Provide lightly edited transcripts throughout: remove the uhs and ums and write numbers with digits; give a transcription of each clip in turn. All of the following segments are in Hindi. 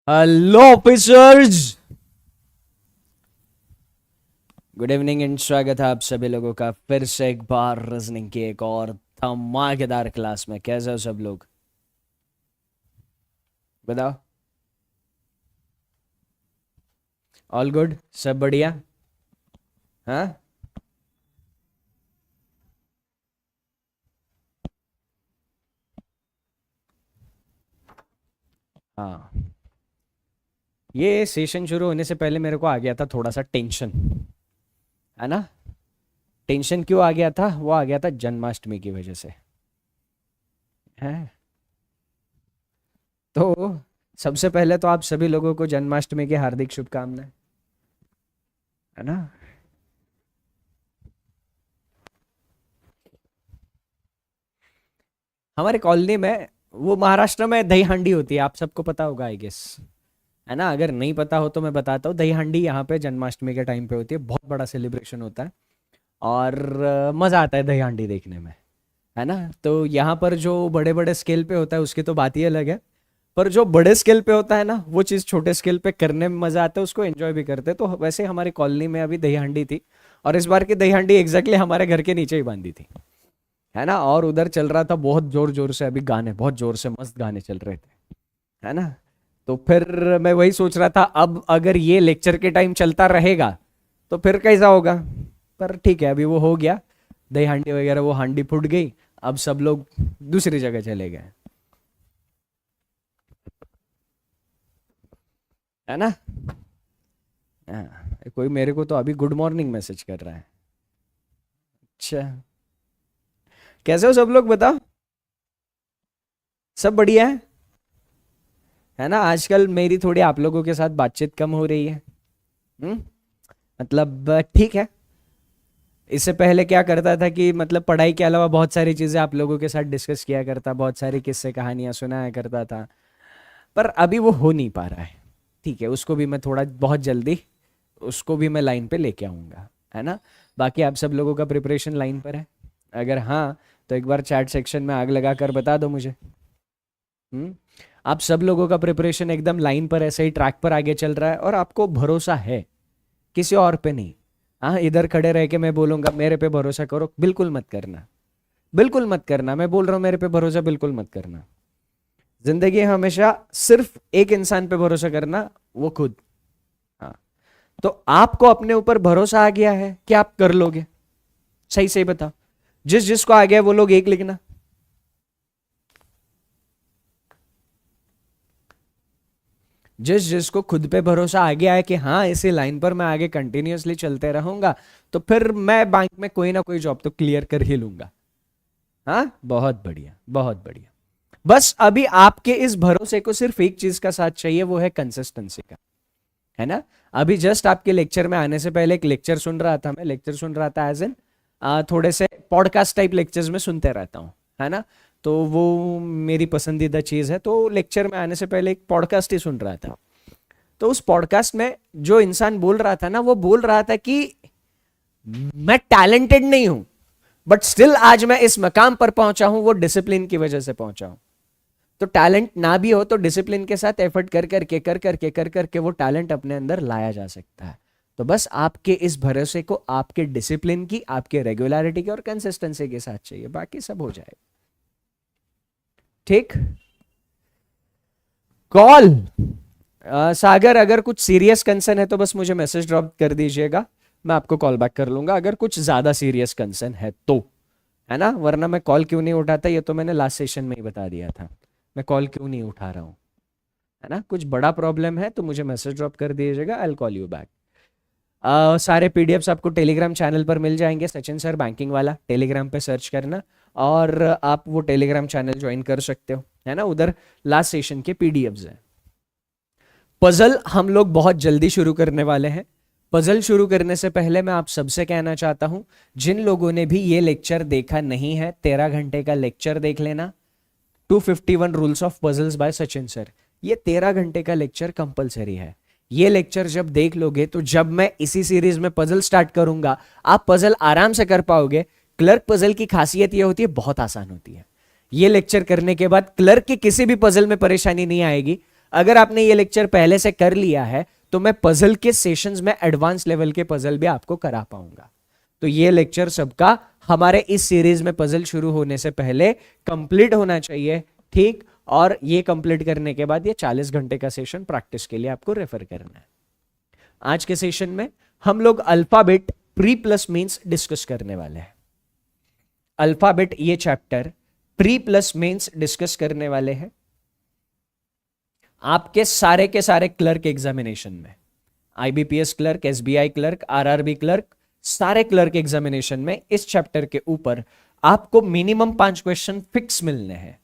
Hello officers, good evening and स्वागत है आप सभी लोगों का फिर से एक बार रीजनिंग की एक और धमाकेदार क्लास में। कैसे हो सब लोग? बताओ। ऑल गुड, सब बढ़िया। हाँ हाँ, ये सेशन शुरू होने से पहले मेरे को आ गया था थोड़ा सा टेंशन, है ना। टेंशन क्यों आ गया था? वो आ गया था जन्माष्टमी की वजह से, है। तो सबसे पहले तो आप सभी लोगों को जन्माष्टमी की हार्दिक शुभकामनाएं, है ना। हमारे कॉलोनी में वो महाराष्ट्र में दही हांडी होती है, आप सबको पता होगा आई गेस, है ना। अगर नहीं पता हो तो मैं बताता हूँ। दही हांडी यहाँ पे जन्माष्टमी के टाइम पे होती है, बहुत बड़ा सेलिब्रेशन होता है। और मज़ा आता है दही हांडी देखने में, है ना। तो यहाँ पर जो बड़े बड़े स्केल पे होता है उसकी तो बात ही अलग है। पर जो बड़े स्केल पे होता है ना, वो चीज़ छोटे स्केल पे करने में मज़ा आता है, उसको एंजॉय भी करते हैं। तो वैसे हमारी कॉलोनी में अभी दही हांडी थी, और इस बार की दही हांडी एग्जैक्टली हमारे घर के नीचे ही बांधी थी, है ना। और उधर चल रहा था बहुत जोर जोर से, अभी गाने बहुत जोर से मस्त गाने चल रहे थे, है ना। तो फिर मैं वही सोच रहा था, अब अगर ये लेक्चर के टाइम चलता रहेगा तो फिर कैसा होगा। पर ठीक है, अभी वो हो गया। दही हांडी वगैरह वो हांडी फूट गई, अब सब लोग दूसरी जगह चले गए, है ना। कोई मेरे को तो अभी गुड मॉर्निंग मैसेज कर रहा है। अच्छा, कैसे हो सब लोग बताओ? सब बढ़िया है ना। आजकल मेरी थोड़ी आप लोगों के साथ बातचीत कम हो रही है। हम्म, मतलब ठीक है। इससे पहले क्या करता था कि मतलब पढ़ाई के अलावा बहुत सारी चीज़ें आप लोगों के साथ डिस्कस किया करता, बहुत सारी किस्से कहानियां सुनाया करता था। पर अभी वो हो नहीं पा रहा है। ठीक है, उसको भी मैं थोड़ा बहुत जल्दी उसको भी मैं लाइन पे लेके आऊँगा, है ना। बाकी आप सब लोगों का प्रिपरेशन लाइन पर है? अगर हाँ, तो एक बार चैट सेक्शन में आग लगा कर बता दो मुझे। हम्म, आप सब लोगों का प्रिपरेशन एकदम लाइन पर ऐसे ही ट्रैक पर आगे चल रहा है, और आपको भरोसा है किसी और पे नहीं। हाँ, इधर खड़े रह के मैं बोलूंगा मेरे पे भरोसा करो, बिल्कुल मत करना। बिल्कुल मत करना, मैं बोल रहा हूँ मेरे पे भरोसा बिल्कुल मत करना। जिंदगी में हमेशा सिर्फ एक इंसान पे भरोसा करना, वो खुद। हाँ, तो आपको अपने ऊपर भरोसा आ गया है कि आप कर लोगे। सही सही बताओ, जिस जिसको आ गया वो लोग एक लिखना। जिस जिसको खुद पे भरोसा आ गया है कि हाँ, इसी लाइन पर मैं आगे कंटिन्यूअसली चलते रहूंगा, तो फिर मैं बैंक में कोई ना कोई जॉब तो क्लियर कर ही लूंगा। हाँ, बहुत बढ़िया बहुत बढ़िया। बस अभी आपके इस भरोसे को सिर्फ एक चीज का साथ चाहिए, वो है कंसिस्टेंसी का, है ना। अभी जस्ट आपके लेक्चर में आने से पहले एक लेक्चर सुन रहा था, मैं लेक्चर सुन रहा था एज एन थोड़े से पॉडकास्ट टाइप लेक्चर्स में सुनते रहता हूँ, है ना। तो वो मेरी पसंदीदा चीज़ है, तो लेक्चर में आने से पहले एक पॉडकास्ट ही सुन रहा था। तो उस पॉडकास्ट में जो इंसान बोल रहा था ना, वो बोल रहा था कि मैं टैलेंटेड नहीं हूं, बट स्टिल आज मैं इस मकाम पर पहुंचा हूं, वो डिसिप्लिन की वजह से पहुंचा हूं। तो टैलेंट ना भी हो तो डिसिप्लिन के साथ एफर्ट कर करके वो टैलेंट अपने अंदर लाया जा सकता है। तो बस आपके इस भरोसे को आपके डिसिप्लिन की, आपके रेगुलरिटी की और कंसिस्टेंसी के साथ चाहिए, बाकी सब हो जाएगा। ठीक। कॉल, सागर, अगर कुछ सीरियस कंसर्न है तो बस मुझे मैसेज ड्रॉप कर दीजिएगा, मैं आपको कॉल बैक कर लूंगा अगर कुछ ज्यादा सीरियस कंसर्न है तो, है ना। वरना मैं कॉल क्यों नहीं उठाता, ये तो मैंने लास्ट सेशन में ही बता दिया था। मैं कॉल क्यों नहीं उठा रहा हूँ, है ना। कुछ बड़ा प्रॉब्लम है तो मुझे मैसेज ड्रॉप कर दीजिएगा, I will call you back. सारे पीडीएफ्स आपको टेलीग्राम चैनल पर मिल जाएंगे, सचिन सर बैंकिंग वाला टेलीग्राम पे सर्च करना, और आप वो टेलीग्राम चैनल ज्वाइन कर सकते हो, है ना। उधर लास्ट सेशन के पीडीएफ्स हैं। पजल हम लोग बहुत जल्दी शुरू करने वाले हैं। पजल शुरू करने से पहले मैं आप सबसे कहना चाहता हूं, जिन लोगों ने भी ये लेक्चर देखा नहीं है, 13 घंटे का लेक्चर देख लेना। 251 rules of puzzles by Sachin sir, ये 13 घंटे का लेक्चर कंपलसरी है। ये लेक्चर जब देख लोगे तो जब मैं इसी सीरीज में पजल स्टार्ट करूंगा, आप पजल आराम से कर पाओगे। क्लर्क पजल की खासियत ये होती है, बहुत आसान होती है। ये लेक्चर करने के बाद क्लर्क की किसी भी पजल में परेशानी नहीं आएगी। अगर आपने ये लेक्चर पहले से कर लिया है तो मैं पजल के सेशंस में एडवांस लेवल के पजल भी आपको करा पाऊंगा। तो ये लेक्चर सबका हमारे इस सीरीज में पजल शुरू होने से पहले कंप्लीट होना चाहिए, ठीक। और ये कंप्लीट करने के बाद ये 40 घंटे का सेशन प्रैक्टिस के लिए आपको रेफर करना है। आज के सेशन में हम लोग alphabet pre plus means discuss करने वाले हैं। अल्फाबेट ये chapter pre plus means discuss करने वाले हैं। आपके सारे के सारे क्लर्क एग्जामिनेशन में, IBPS clerk, SBI clerk, RRB clerk, सारे क्लर्क एग्जामिनेशन में इस चैप्टर के ऊपर आपको मिनिमम 5 क्वेश्चन फिक्स मिलने हैं।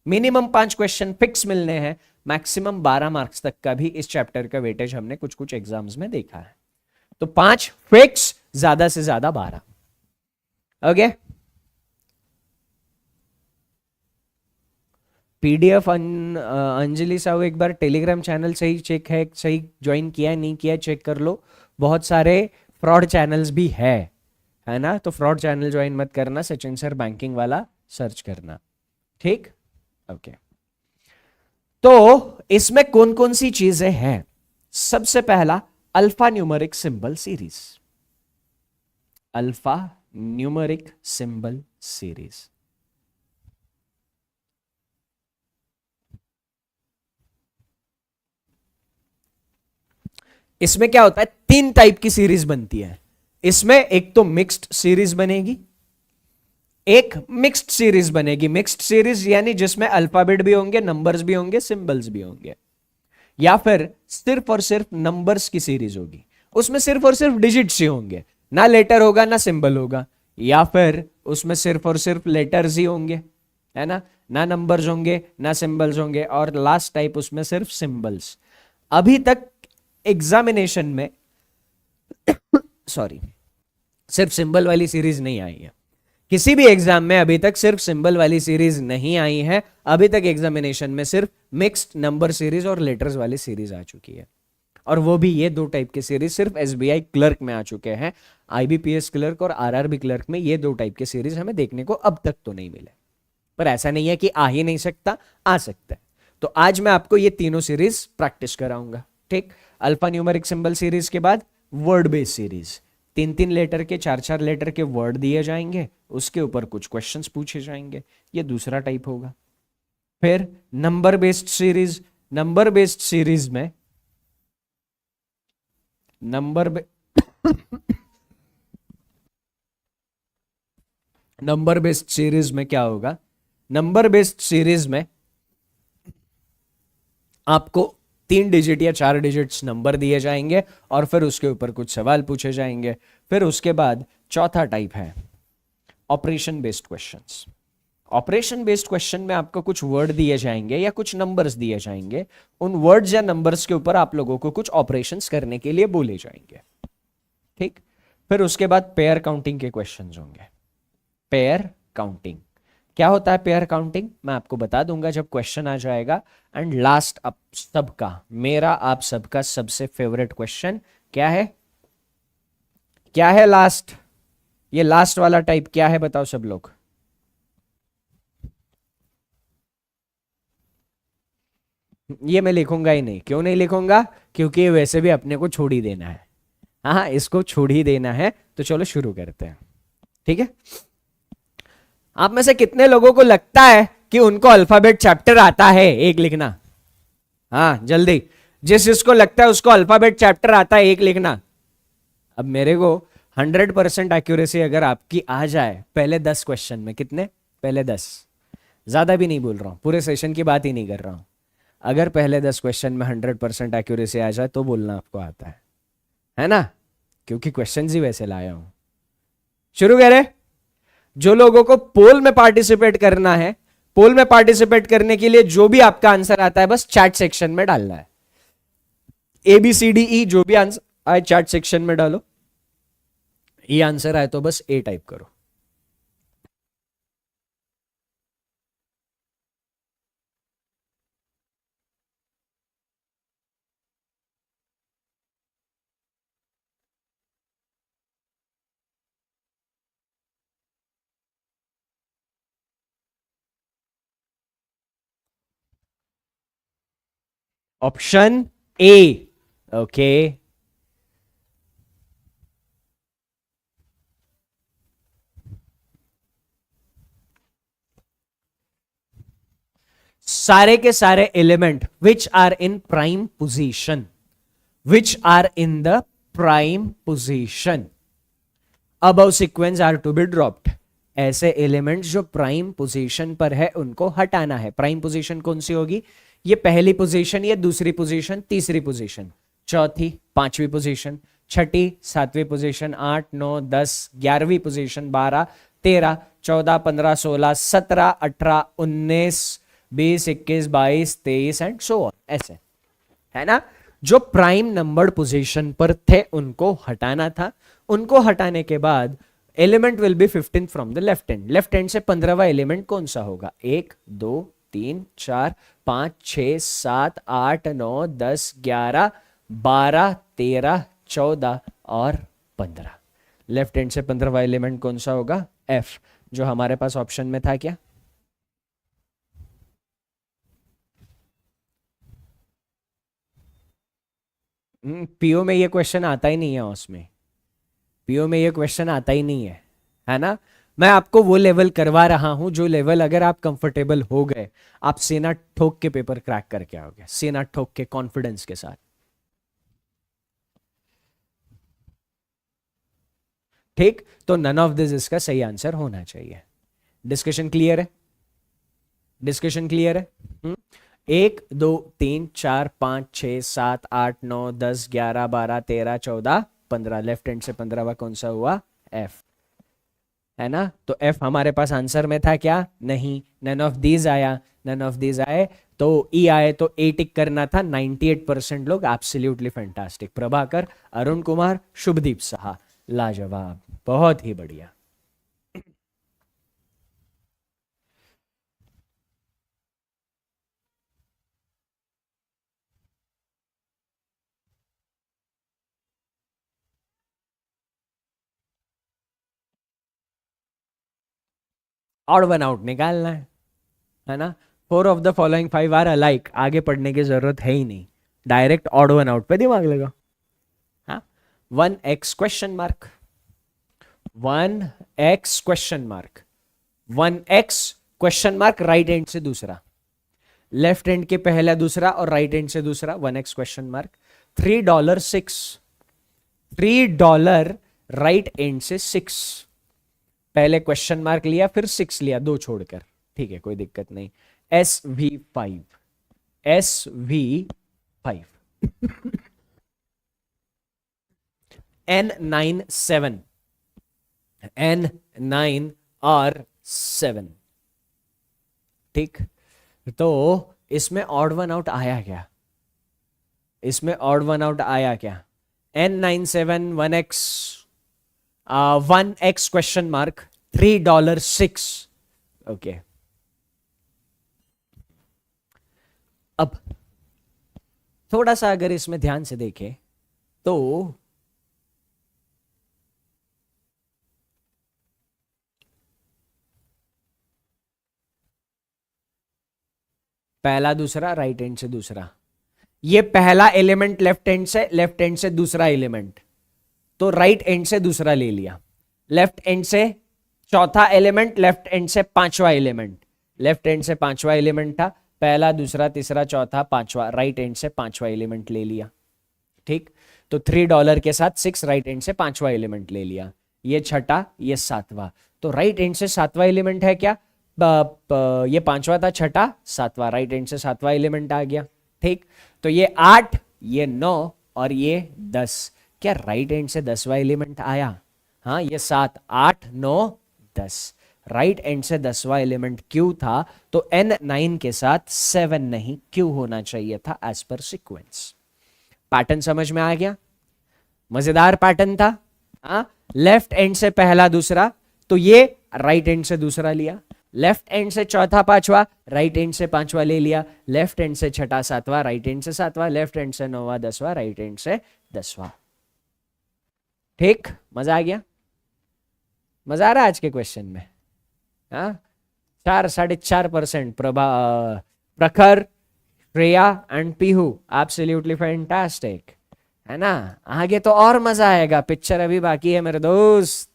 मिनिमम 5 क्वेश्चन फिक्स मिलने हैं। मैक्सिमम 12 मार्क्स तक का भी इस चैप्टर का वेटेज हमने कुछ कुछ एग्जाम्स में देखा है। तो 5 फिक्स, ज्यादा से ज्यादा 12। ओके। पीडीएफ अंजलि साहू एक बार टेलीग्राम चैनल सही चेक है, सही ज्वाइन किया है नहीं किया चेक कर लो। बहुत सारे फ्रॉड चैनल्स भी है ना, तो फ्रॉड चैनल ज्वाइन मत करना, सचिन सर बैंकिंग वाला सर्च करना, ठीक। ओके। तो इसमें कौन कौन सी चीजें हैं? सबसे पहला alpha numeric symbol series. Alpha numeric symbol series. इसमें क्या होता है, 3 टाइप की सीरीज बनती है। इसमें एक तो मिक्स्ड सीरीज बनेगी, एक मिक्स्ड सीरीज बनेगी। मिक्स्ड सीरीज यानी जिसमें अल्फाबेट भी होंगे, नंबर्स भी होंगे, सिंबल्स भी होंगे। या फिर सिर्फ और सिर्फ नंबर्स की सीरीज होगी, उसमें सिर्फ और सिर्फ डिजिट्स ही होंगे, ना लेटर होगा ना सिंबल होगा। या फिर उसमें सिर्फ और सिर्फ लेटर्स ही होंगे, है ना, ना नंबर्स होंगे ना सिंबल्स होंगे। और लास्ट टाइप उसमें सिर्फ सिंबल्स। अभी तक एग्जामिनेशन में सॉरी, सिर्फ सिंबल वाली सीरीज नहीं आई है। किसी भी एग्जाम में अभी तक सिर्फ सिंबल वाली सीरीज नहीं आई है। अभी तक एग्जामिनेशन में सिर्फ मिक्स्ड नंबर सीरीज और लेटर्स वाली सीरीज आ चुकी है। और वो भी ये 2 टाइप की सीरीज सिर्फ एसबीआई क्लर्क में आ चुके हैं। आईबीपीएस क्लर्क और आरआरबी क्लर्क में ये 2 टाइप की सीरीज हमें देखने को अब तक तो नहीं मिले। पर ऐसा नहीं है कि आ ही नहीं सकता, आ सकता है। तो आज मैं आपको ये तीनों सीरीज प्रैक्टिस कराऊंगा, ठीक। अल्फा न्यूमेरिक सिंबल सीरीज के बाद वर्ड बेस्ड सीरीज, 3-3 लेटर के, 4-4 लेटर के वर्ड दिए जाएंगे, उसके ऊपर कुछ क्वेश्चंस पूछे जाएंगे। ये दूसरा टाइप होगा। फिर number based series. Number based series में नंबर नंबर बेस्ड सीरीज में क्या होगा, नंबर बेस्ड सीरीज में आपको 3 डिजिट या 4 डिजिट्स नंबर दिए जाएंगे और फिर उसके ऊपर कुछ सवाल पूछे जाएंगे। फिर उसके बाद चौथा टाइप है operation based questions. Operation based question में आपको कुछ वर्ड दिए जाएंगे या कुछ नंबर्स दिए जाएंगे। उन वर्ड्स या नंबर्स के ऊपर आप लोगों को कुछ ऑपरेशंस करने के लिए बोले जाएंगे, ठीक। फिर उसके बाद पेयर काउंटिंग के क्वेश्चंस होंगे। पेयर काउंटिंग क्या होता है? पेयर काउंटिंग मैं आपको बता दूंगा जब क्वेश्चन आ जाएगा। एंड लास्ट आप सबका, मेरा आप सबका सबसे फेवरेट क्वेश्चन क्या है? क्या है लास्ट? ये लास्ट वाला टाइप क्या है बताओ सब लोग। ये मैं लिखूंगा ही नहीं। क्यों नहीं लिखूंगा? क्योंकि ये वैसे भी अपने को छोड़ ही देना है। हाँ, इसको छोड़ ही देना है। तो चलो शुरू करते हैं, ठीक है। आप में से कितने लोगों को लगता है कि उनको अल्फाबेट चैप्टर आता है? एक लिखना। हाँ जल्दी, जिस जिसको लगता है उसको अल्फाबेट चैप्टर आता है एक लिखना। अब मेरे को 100% एक्यूरेसी अगर आपकी आ जाए पहले 10 क्वेश्चन में, कितने? पहले 10, ज्यादा भी नहीं बोल रहा हूं, पूरे सेशन की बात ही नहीं कर रहा हूं। अगर पहले 10 क्वेश्चन में 100% एक्यूरेसी आ जाए तो बोलना आपको आता है ना, क्योंकि क्वेश्चन ही वैसे लाया हूं। शुरू करें। जो लोगों को पोल में पार्टिसिपेट करना है, पोल में पार्टिसिपेट करने के लिए जो भी आपका आंसर आता है बस चैट सेक्शन में डालना है। ABCDE जो भी आंसर आए चैट सेक्शन में डालो। ये आंसर आए तो बस A टाइप करो। Option A. ओके, सारे के सारे element which are in prime position, which are in the prime position above sequence are to be dropped. ऐसे एलिमेंट्स जो प्राइम पोजीशन पर है उनको हटाना है। प्राइम पोजीशन कौन सी होगी? ये पहली पोजीशन, ये दूसरी पोजीशन, तीसरी पोजीशन, चौथी, पांचवी पोजीशन, छठी, सातवीं पोजीशन, 8, 9, 10, 11वीं पोजीशन, 12, 13, 14, 15, 16, 17, 18, 19, 20, 21, 22, 23 एंड सो ऑन, ऐसे है ना। जो प्राइम नंबर्ड पोजीशन पर थे उनको हटाना था। उनको हटाने के बाद element will be 15 from the left hand. Left hand से 15वां एलिमेंट कौन सा होगा? 1, 2, 3, 4, 5, 6, 7, 8, 9, 10, 11, 12, 13, 14 और 15। लेफ्ट हैंड से 15वां एलिमेंट कौन सा होगा? एफ, जो हमारे पास ऑप्शन में था। क्या पीओ में ये क्वेश्चन आता ही नहीं है, उसमें पीओ में ये क्वेश्चन आता ही नहीं है ना। मैं आपको वो लेवल करवा रहा हूं जो लेवल अगर आप कंफर्टेबल हो गए, आप सीना ठोक के पेपर क्रैक करके आओगे, सीना ठोक के कॉन्फिडेंस के साथ। ठीक, तो नन ऑफ दिस इसका सही आंसर होना चाहिए। डिस्कशन क्लियर है? डिस्कशन क्लियर है? 1, 2, 3, 4, 5, 6, 7, 8, 9, 10, 11, 12, 13, 14, 15। लेफ्ट हैंड से 15वां कौन सा हुआ? एफ, है ना। तो एफ हमारे पास आंसर में था क्या? नहीं, नन ऑफ दीज आया। नन ऑफ दीज आए तो ई आए, तो ए टिक करना था। 98% लोग एब्सोल्युटली फैंटास्टिक। प्रभाकर, अरुण कुमार, शुभदीप साहा, लाजवाब, बहुत ही बढ़िया। ऑड वन आउट निकालना है ना। 4 of the following 5 are alike, आगे पढ़ने की जरूरत है ही नहीं, डायरेक्ट ऑड वन आउट पे दिमाग लगा। हाँ, 1x question mark, 1x question mark, 1x question mark, right hand से दूसरा, लेफ्ट हैंड के पहला दूसरा और राइट हैंड से दूसरा, 1x question mark. $3, 6, $3 right hand से 6, पहले क्वेश्चन मार्क लिया फिर 6 लिया, 2 छोड़कर, ठीक है, कोई दिक्कत नहीं। SV5, SV5, N9, 7, N9 और 7। ठीक, तो इसमें ऑड वन आउट आया क्या? इसमें ऑड वन आउट आया क्या? N9, 7, 1x, 1x question mark, $3, 6। Okay, अब थोड़ा सा अगर इसमें ध्यान से देखें तो पहला दूसरा, राइट हैंड से दूसरा, ये पहला एलिमेंट लेफ्ट हैंड से दूसरा एलिमेंट, तो राइट हैंड से दूसरा ले लिया। लेफ्ट हैंड से चौथा एलिमेंट, लेफ्ट हैंड से पांचवा एलिमेंट, लेफ्ट हैंड से पांचवा एलिमेंट था, पहला दूसरा तीसरा चौथा पांचवा, राइट हैंड से पांचवा एलिमेंट ले लिया। ठीक, तो $3 के साथ 6 राइट हैंड से पांचवा एलिमेंट ले लिया, ये छठा, ये सातवां, तो राइट हैंड से सातवां एलिमेंट है क्या? ये पांचवा था, छठा, सातवां, राइट हैंड से सातवां एलिमेंट आ गया। ठीक, तो ये 8, ये 9 और ये 10, क्या राइट हैंड से 10वां एलिमेंट आया? हाँ, ये 7, 8, 9, 10, राइट हैंड से 10वां एलिमेंट क्यू था, तो N9 के साथ 7 नहीं, क्यू होना चाहिए था एज पर सीक्वेंस। पैटर्न समझ में आ गया? मजेदार पैटर्न था। हाँ, लेफ्ट हैंड से पहला दूसरा, तो ये राइट हैंड से दूसरा लिया, लेफ्ट हैंड से चौथा पांचवा, राइट हैंड से पांचवा ले लिया, लेफ्ट हैंड से छठा सातवां, राइट हैंड से सातवां, लेफ्ट हैंड से नौवां दसवां, राइट हैंड से 10वां। ठीक, मजा आ गया? मजा आ रहा है आज के क्वेश्चन में? हाँ, 4, 4.5% प्रखर Shreya and Pihu, absolutely fantastic, है ना। आगे तो और मजा आएगा, पिक्चर अभी बाकी है मेरे दोस्त।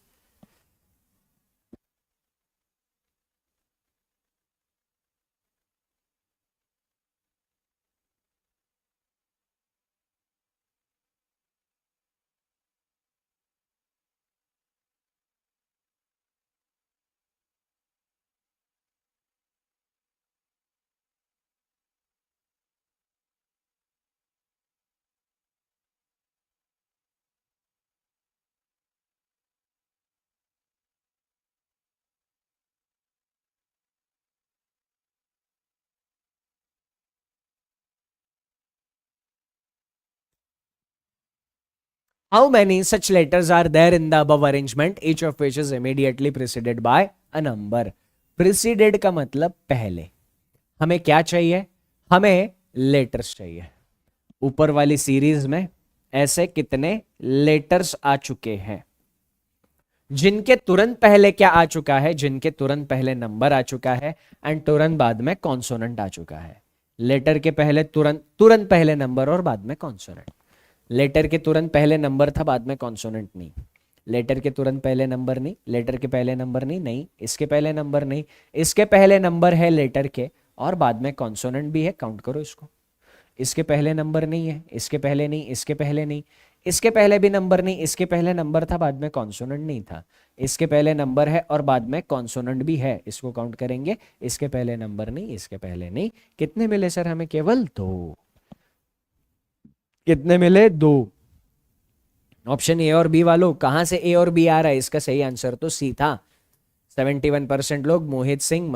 How many such letters are there in the above arrangement, each of which is immediately preceded by a number? Preceded का मतलब पहले। हमें क्या चाहिए? हमें लेटर्स चाहिए। ऊपर वाली सीरीज में ऐसे कितने लेटर्स आ चुके हैं जिनके तुरंत पहले क्या आ चुका है? जिनके तुरंत पहले नंबर आ चुका है एंड तुरंत बाद में कॉन्सोनेंट आ चुका है। लेटर के पहले तुरंत तुरंत पहले नंबर और बाद में कॉन्सोनेंट। लेटर के तुरंत पहले नंबर था, बाद में कॉन्सोनेंट नहीं। लेटर के तुरंत पहले नंबर नहीं, लेटर के पहले नंबर नहीं, नहीं इसके पहले नंबर नहीं, इसके पहले नंबर है लेटर के और बाद में कॉन्सोनेंट भी है, काउंट करो इसको। इसके पहले नंबर नहीं है, इसके पहले नहीं, इसके पहले नहीं, इसके पहले भी नंबर नहीं, इसके पहले नंबर था बाद में कॉन्सोनेंट नहीं था, इसके पहले नंबर है और बाद में कॉन्सोनेंट भी है, इसको काउंट करेंगे। इसके पहले नंबर नहीं, इसके पहले नहीं। कितने मिले सर हमें? केवल दो। कितने मिले? दो। ऑप्शन ए और बी वालों, कहां से ए और बी आ रहा है? इसका सही आंसर तो सी था। 71% लोग Mohit Singh,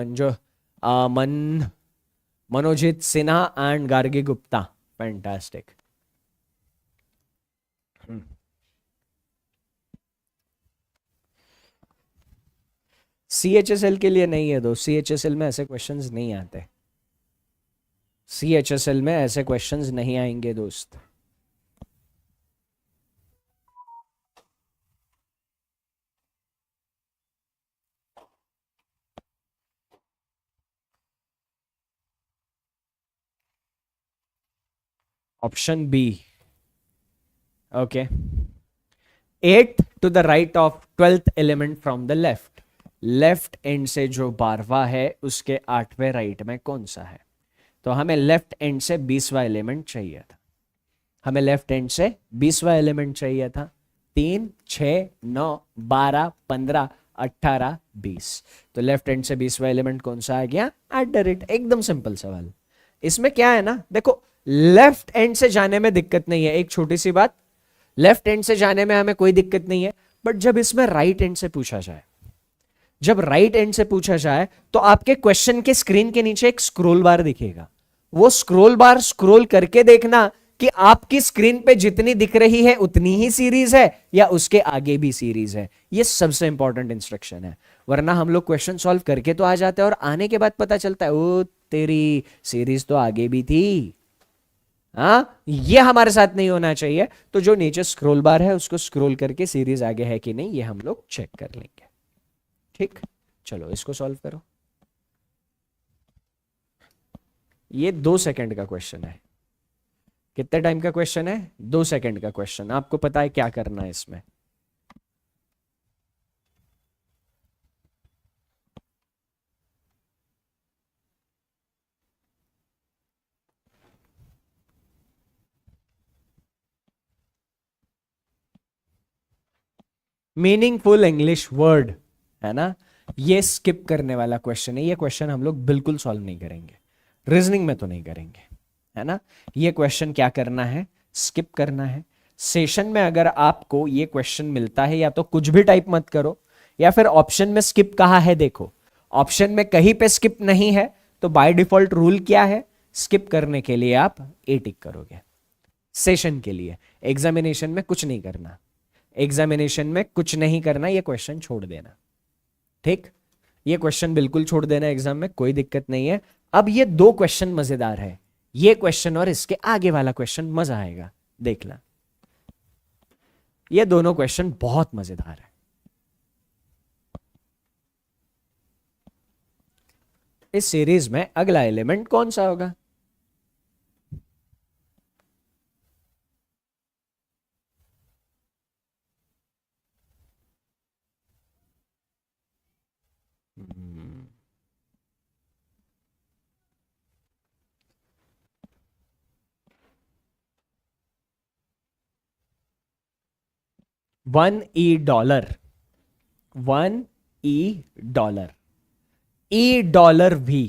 Manojit Sinha and Gargi Gupta. Fantastic. CHSL के लिए नहीं है दोस्त, CHSL में ऐसे क्वेश्चंस नहीं आते। CHSL में ऐसे क्वेश्चंस नहीं आएंगे दोस्त। Option B. Okay. 8 to the right of 12th element from the left. Left end से जो 12वां है उसके 8वें राइट में कौन सा है? तो हमें लेफ्ट एंड से 20वां एलिमेंट चाहिए था। हमें लेफ्ट एंड से 20वां एलिमेंट चाहिए था। 3, 6, 9, 12, 15, 18, 20। तो लेफ्ट एंड से 20वां एलिमेंट कौन सा आ गया? At the rate. एकदम सिंपल सवाल। इसमें क्या है ना, देखो लेफ्ट एंड से जाने में दिक्कत नहीं है। एक छोटी सी बात, लेफ्ट एंड से जाने में हमें कोई दिक्कत नहीं है, बट जब इसमें राइट एंड से पूछा जाए, जब राइट एंड से पूछा जाए तो आपके क्वेश्चन के स्क्रीन के नीचे एक स्क्रोल बार दिखेगा। वो स्क्रोल बार स्क्रोल करके देखना कि आपकी स्क्रीन पे जितनी दिख रही है उतनी ही सीरीज है या उसके आगे भी सीरीज है। ये सबसे इंपॉर्टेंट इंस्ट्रक्शन है। वरना हम लोग क्वेश्चन सॉल्व करके तो आ जाते हैं और आने के बाद पता चलता है ओ तेरी सीरीज तो आगे भी थी। हाँ, ये हमारे साथ नहीं होना चाहिए। तो जो नीचे स्क्रोल बार है उसको स्क्रोल करके सीरीज आगे है कि नहीं ये हम लोग चेक कर लेंगे। ठीक, चलो इसको सॉल्व करो। ये 2 सेकंड का क्वेश्चन है। कितने टाइम का क्वेश्चन है? 2 सेकंड का क्वेश्चन। आपको पता है क्या करना है इसमें? मीनिंगफुल इंग्लिश वर्ड है ना, ये स्किप करने वाला क्वेश्चन है। ये क्वेश्चन हम लोग बिल्कुल सॉल्व नहीं करेंगे, रीजनिंग में तो नहीं करेंगे, है ना। ये क्वेश्चन क्या करना है? स्किप करना है। सेशन में अगर आपको ये क्वेश्चन मिलता है या तो कुछ भी टाइप मत करो, या फिर ऑप्शन में स्किप कहा है देखो, ऑप्शन में कहीं पे स्किप नहीं है तो बाय डिफॉल्ट रूल क्या है? स्किप करने के लिए आप ए टिक करोगे। सेशन के लिए, एग्जामिनेशन में कुछ नहीं करना। एग्जामिनेशन में कुछ नहीं करना, ये क्वेश्चन छोड़ देना। ठीक, ये क्वेश्चन बिल्कुल छोड़ देना एग्जाम में, कोई दिक्कत नहीं है। अब ये 2 क्वेश्चन मजेदार है, ये क्वेश्चन और इसके आगे वाला क्वेश्चन मजा आएगा, देखना। ये दोनों क्वेश्चन बहुत मजेदार है। इस सीरीज में अगला एलिमेंट कौन सा होगा? $1 $1 $E $V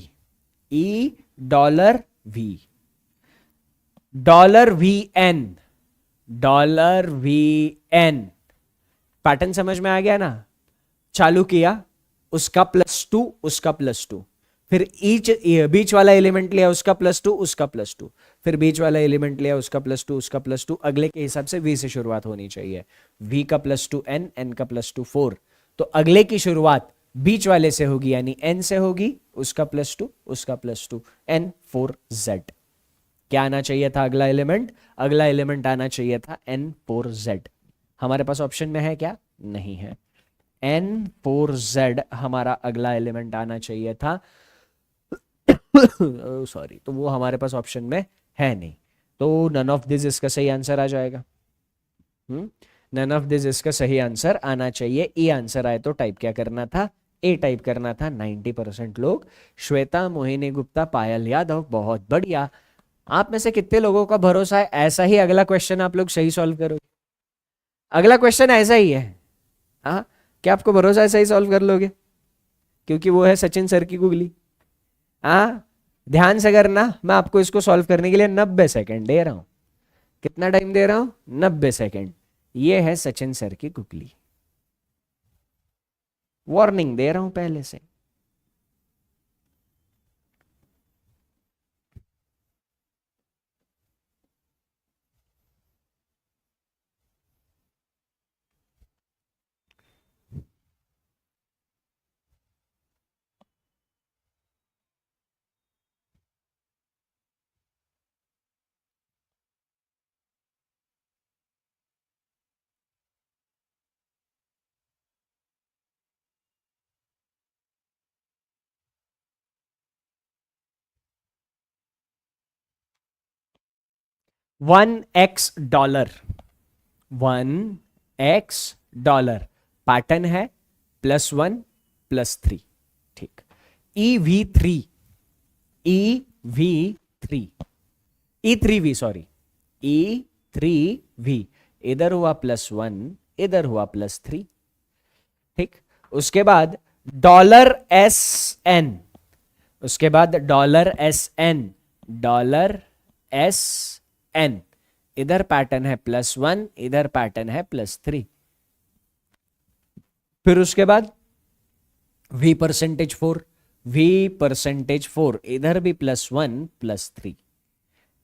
$VN पैटर्न समझ में आ गया ना? चालू किया, उसका +2 उसका +2, फिर ईच बीच वाला एलिमेंट लिया उसका +2 उसका +2, फिर बीच वाला एलिमेंट लिया उसका +2 उसका +2, अगले के हिसाब से V से शुरुआत होनी चाहिए, V का +2 N, N का +2 4, तो अगले की शुरुआत बीच वाले से होगी यानी N से होगी, उसका +2 उसका +2 N 4 Z। क्या आना चाहिए था अगला एलिमेंट? अगला एलिमेंट आना चाहिए था N 4 Z। हमारे पास ऑप्शन में है क्या? नहीं है। N 4 Z हमारा अगला एलिमेंट आना चाहिए था सॉरी, तो वो हमारे पास ऑप्शन में है नहीं, तो नन ऑफ दिस इसका सही आंसर आ जाएगा। नन ऑफ दिस इसका सही आंसर आना चाहिए। ए आंसर आए तो टाइप क्या करना था? ए टाइप करना था। 90% लोग। श्वेता, मोहिनी गुप्ता, पायल यादव, बहुत बढ़िया। आप में से कितने लोगों का भरोसा है ऐसा ही अगला क्वेश्चन आप लोग सही सॉल्व करोगे? अगला क्वेश्चन ऐसा ही है। हाँ, क्या आपको भरोसा है सही सॉल्व कर लोगे? क्योंकि वो है सचिन सर की गूगली। हाँ, ध्यान से करना, मैं आपको इसको सॉल्व करने के लिए 90 सेकंड दे रहा हूं। कितना टाइम दे रहा हूं? 90 सेकंड। ये है सचिन सर की गूगली, वार्निंग दे रहा हूं पहले से। $1 $1 पैटर्न है +1 +3। ठीक। EV3 EV3 E3V sorry E3V, इधर हुआ +1 इधर हुआ +3। ठीक। उसके बाद $SN, उसके बाद $SN इधर पैटर्न है +1 इधर पैटर्न है +3। फिर उसके बाद V%4 V%4 इधर भी +1 +3।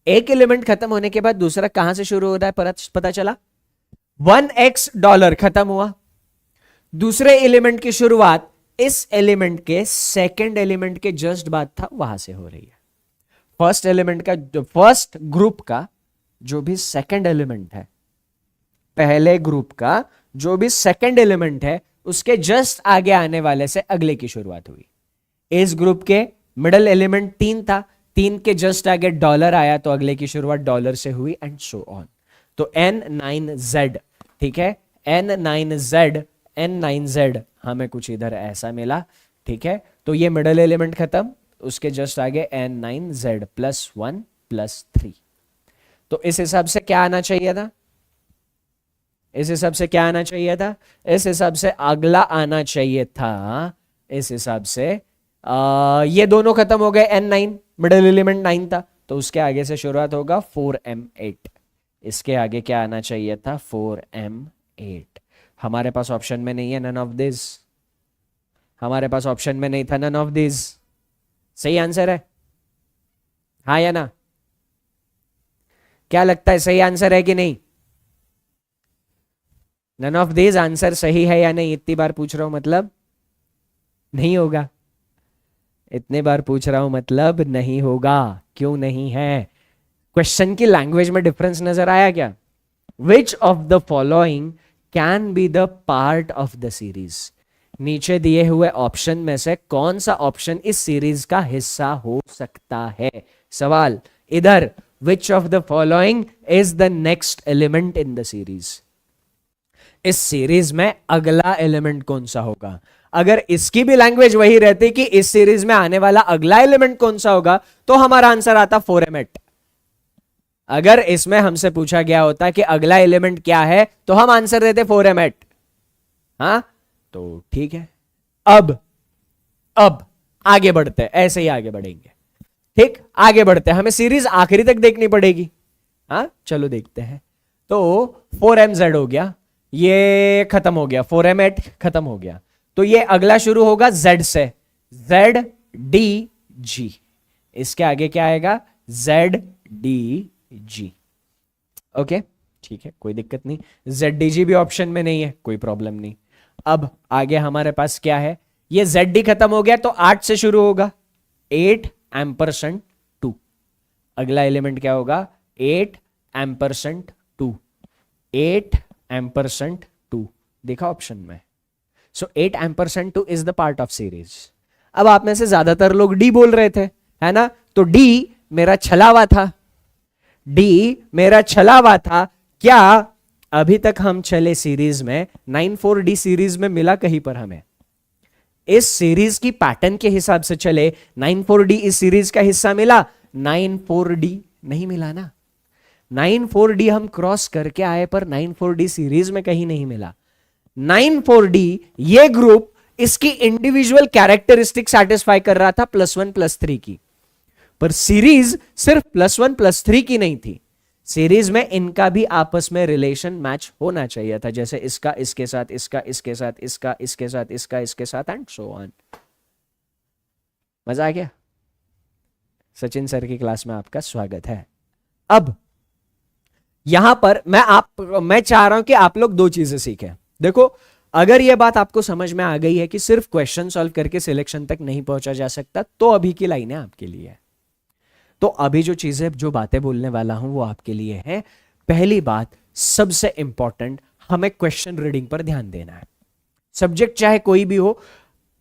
एक एलिमेंट खत्म होने के बाद दूसरा कहां से शुरू होता है पता चला? $1 खत्म हुआ, दूसरे एलिमेंट की शुरुआत इस एलिमेंट के सेकंड एलिमेंट के जस्ट बाद था वहां से हो रही है। फर्स्ट एलिमेंट का, फर्स्ट ग्रुप का जो भी सेकंड एलिमेंट है, पहले ग्रुप का जो भी सेकंड एलिमेंट है उसके जस्ट आगे आने वाले से अगले की शुरुआत हुई। इस ग्रुप के मिडल एलिमेंट 3 था, 3 के जस्ट आगे $, आया तो अगले की शुरुआत $, से हुई एंड सो ऑन। तो N9Z, ठीक है, N9Z हमें कुछ इधर ऐसा मिला। ठीक है, तो ये मिडल एलिमेंट खत्म, उसके जस्ट आगे N9Z +1 +3। तो इस हिसाब से क्या आना चाहिए था? इस हिसाब से क्या आना चाहिए था? इस हिसाब से अगला आना चाहिए था, इस हिसाब से ये दोनों खत्म हो गए। N9 मिडिल एलिमेंट 9 था तो उसके आगे से शुरुआत होगा 4M8। इसके आगे क्या आना चाहिए था? 4M8। हमारे पास ऑप्शन में नहीं है नन ऑफ दिस, हमारे पास ऑप्शन में नहीं था नन ऑफ दिस। सही आंसर है हाँ या ना? क्या लगता है सही आंसर है कि नहीं? नन ऑफ दिस आंसर सही है या नहीं? इतनी बार पूछ रहा हूं मतलब नहीं होगा, इतने बार पूछ रहा हूं मतलब नहीं होगा। क्यों नहीं है? क्वेश्चन की लैंग्वेज में डिफरेंस नजर आया क्या? विच of the following can be the part of the series? नीचे दिए हुए ऑप्शन में से कौन सा ऑप्शन इस सीरीज का हिस्सा हो सकता है? सवाल इधर, विच of the following is the next element in the series? इस सीरीज में अगला एलिमेंट कौन सा होगा? अगर इसकी भी लैंग्वेज वही रहती कि इस सीरीज में आने वाला अगला एलिमेंट कौन सा होगा, तो हमारा आंसर आता 4M8। अगर इसमें हमसे पूछा गया होता कि अगला एलिमेंट क्या है तो हम आंसर देते 4m8। हाँ, तो ठीक है। अब आगे बढ़ते हैं, ऐसे ही आगे बढ़ेंगे। ठीक, आगे बढ़ते हैं, हमें सीरीज आखिरी तक देखनी पड़ेगी। हाँ, चलो देखते हैं। तो 4mz हो गया, ये खत्म हो गया, 4m8 खत्म हो गया। तो ये अगला शुरू होगा z से, zdg। इसके आगे क्या आएगा, zdg। ओके, ठीक है, कोई दिक्कत नहीं। zdg भी ऑप्शन में नहीं है, कोई प्रॉब्लम नहीं। अब आगे हमारे पास क्या है, ये zd खत्म हो गया तो 8 से शुरू होगा, 8 एम्परसेंट 2। अगला एलिमेंट क्या होगा, 8 एम्परसेंट 2, 8 एम्परसेंट 2 देखा ऑप्शन में। सो 8 ampersand 2 is the part of series. अब आप में से ज्यादातर लोग डी बोल रहे थे, है ना, तो डी मेरा छला हुआ था, डी मेरा छला हुआ था। क्या अभी तक हम चले सीरीज में, 94D सीरीज में मिला कहीं पर हमें? इस सीरीज की पैटर्न के हिसाब से चले, 94D इस सीरीज का हिस्सा मिला? 94D नहीं मिला ना। 94D हम क्रॉस करके आए पर 94D सीरीज में कहीं नहीं मिला। 94D ये ग्रुप इसकी इंडिविजुअल कैरेक्टरिस्टिक सेटिस्फाई कर रहा था +1 +3 की, पर सीरीज सिर्फ +1 +3 की नहीं थी। सीरीज में इनका भी आपस में रिलेशन मैच होना चाहिए था, जैसे इसका इसके साथ, इसका इसके साथ, इसका इसके साथ, इसका इसके साथ, एंड सो ऑन। मजा आ गया? सचिन सर की क्लास में आपका स्वागत है। अब यहां पर मैं चाह रहा हूं कि आप लोग दो चीजें सीखें। देखो, अगर यह बात आपको समझ में आ गई है कि सिर्फ क्वेश्चन सॉल्व करके सिलेक्शन तक नहीं पहुंचा जा सकता, तो अभी की लाइनें आपके लिए है। तो अभी जो चीजें, जो बातें बोलने वाला हूं वो आपके लिए है। पहली बात, सबसे इंपॉर्टेंट, हमें क्वेश्चन रीडिंग पर ध्यान देना है। सब्जेक्ट चाहे कोई भी हो,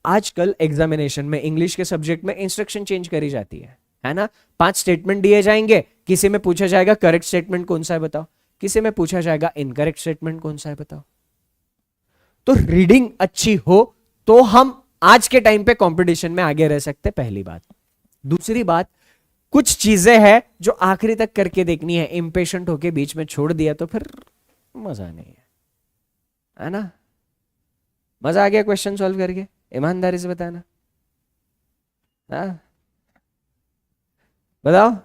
आजकल एग्जामिनेशन में इंग्लिश के सब्जेक्ट में इंस्ट्रक्शन चेंज करी जाती है ना। 5 स्टेटमेंट दिए जाएंगे, किसी में पूछा जाएगा करेक्ट स्टेटमेंट कौन सा है बताओ, किसी में पूछा जाएगा इनकरेक्ट स्टेटमेंट कौन सा है बताओ। तो रीडिंग अच्छी हो तो हम आज के टाइम पे कंपटीशन में आगे रह सकते, पहली बात। दूसरी बात, कुछ चीजें हैं जो आखिरी तक करके देखनी है, इंपेशेंट होके बीच में छोड़ दिया तो फिर मजा नहीं है ना। मजा आ गया क्वेश्चन सॉल्व करके? ईमानदारी से बताना। हाँ, बताओ।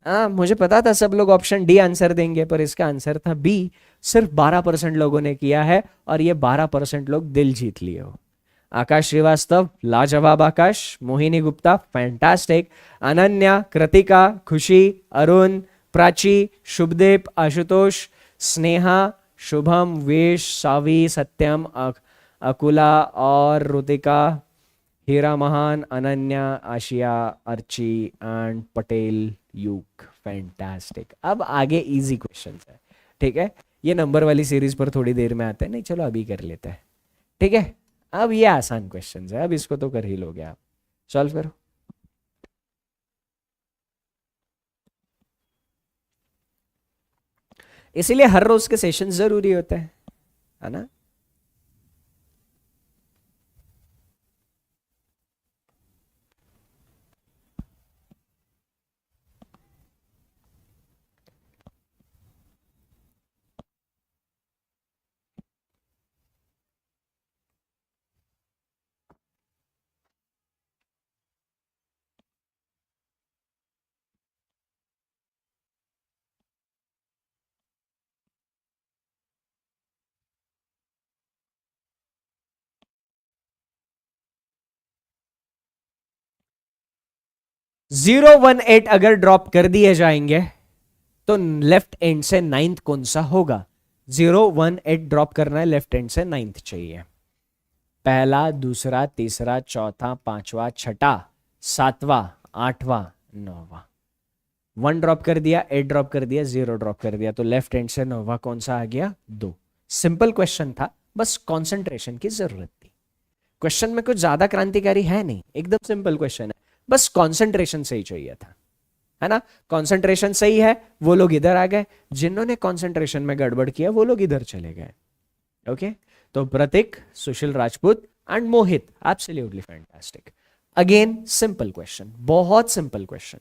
हाँ, मुझे पता था सब लोग ऑप्शन डी आंसर देंगे, पर इसका आंसर था बी। सिर्फ 12% लोगों ने किया है, और ये 12% लोग दिल जीत लिए हो। आकाश श्रीवास्तव, लाजवाब आकाश। मोहिनी गुप्ता, फैंटास्टिक। अनन्या, कृतिका, खुशी, अरुण, प्राची, शुभदीप, आशुतोष, स्नेहा, शुभम, वेश, सावी, सत्यम, अकुला और रुतिका, हीरा महान, अनन्या, आशिया, अर्ची एंड पटेल, यूक। फैंटास्टिक। अब आगे इजी क्वेश्चन है, ठीक है। ये नंबर वाली सीरीज पर थोड़ी देर में आते हैं, नहीं चलो अभी कर लेते हैं, ठीक है। अब ये आसान क्वेश्चन है, अब इसको तो कर ही लोगे आप। सॉल्व करो। इसीलिए हर रोज के सेशन जरूरी होते हैं, है ना। जीरो 1 8 अगर ड्रॉप कर दिए जाएंगे तो लेफ्ट एंड से 9th कौन सा होगा? 0 1 8 ड्रॉप करना है, लेफ्ट एंड से 9th चाहिए। पहला, दूसरा, तीसरा, चौथा, पांचवा, छठा, सातवां, आठवां, नौवां। 1 ड्रॉप कर दिया, 8 ड्रॉप कर दिया, 0 ड्रॉप कर दिया, तो लेफ्ट हैंड से नौवां कौन सा आ गया? 2। सिंपल क्वेश्चन था, बस कंसंट्रेशन की जरूरत थी। क्वेश्चन में कुछ ज्यादा क्रांतिकारी है नहीं, एकदम सिंपल क्वेश्चन है, बस कंसंट्रेशन सही चाहिए था, है ना। कंसंट्रेशन सही है, वो लोग इधर आ गए, जिन्होंने कंसंट्रेशन में गड़बड़ किया वो लोग इधर चले गए। ओके, तो Prateek, Sushil Rajput and Mohit, absolutely fantastic. Again simple question, बहुत सिंपल क्वेश्चन।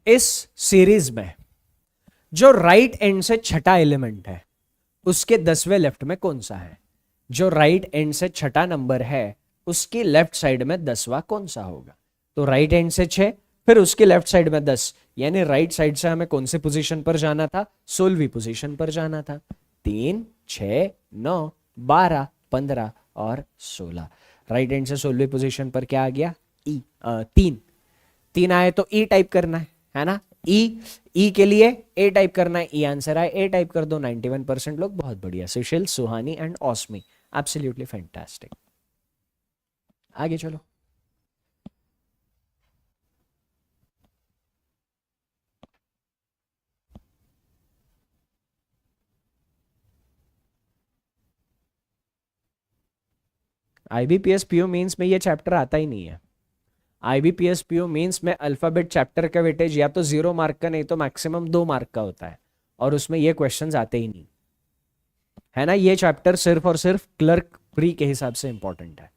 इस सीरीज में जो राइट एंड से छठा एलिमेंट है उसके 10वें लेफ्ट में कौन सा है? जो राइट एंड से छठा नंबर है उसकी लेफ्ट साइड में 10वां कौन सा होगा? तो राइट एंड से 6, फिर उसकी लेफ्ट साइड में 10, यानी राइट साइड से हमें कौन सी पोजीशन पर जाना था? 16वीं पोजीशन पर जाना था। 3, 6, 9, 12, 15 और 16। राइट हैंड से 16वीं पोजीशन पर क्या आ गया? ई। 3 3 आए तो ई टाइप करना है ना? ई के लिए ए टाइप करना है। ई आंसर आए, ए टाइप कर दो। 91% लोग, बहुत बढ़िया। सुशील, सुहानी एंड ऑस्मी, एब्सोल्युटली फैंटास्टिक। आगे चलो। आईबीपीएस पीओ मेंस में ये चैप्टर आता ही नहीं है। आईबीपीएस पीओ मेंस में अल्फाबेट चैप्टर का वेटेज या तो 0 मार्क का, नहीं तो मैक्सिमम 2 मार्क का होता है, और उसमें ये क्वेश्चंस आते ही नहीं है ना। ये चैप्टर सिर्फ और सिर्फ क्लर्क प्री के हिसाब से इंपॉर्टेंट है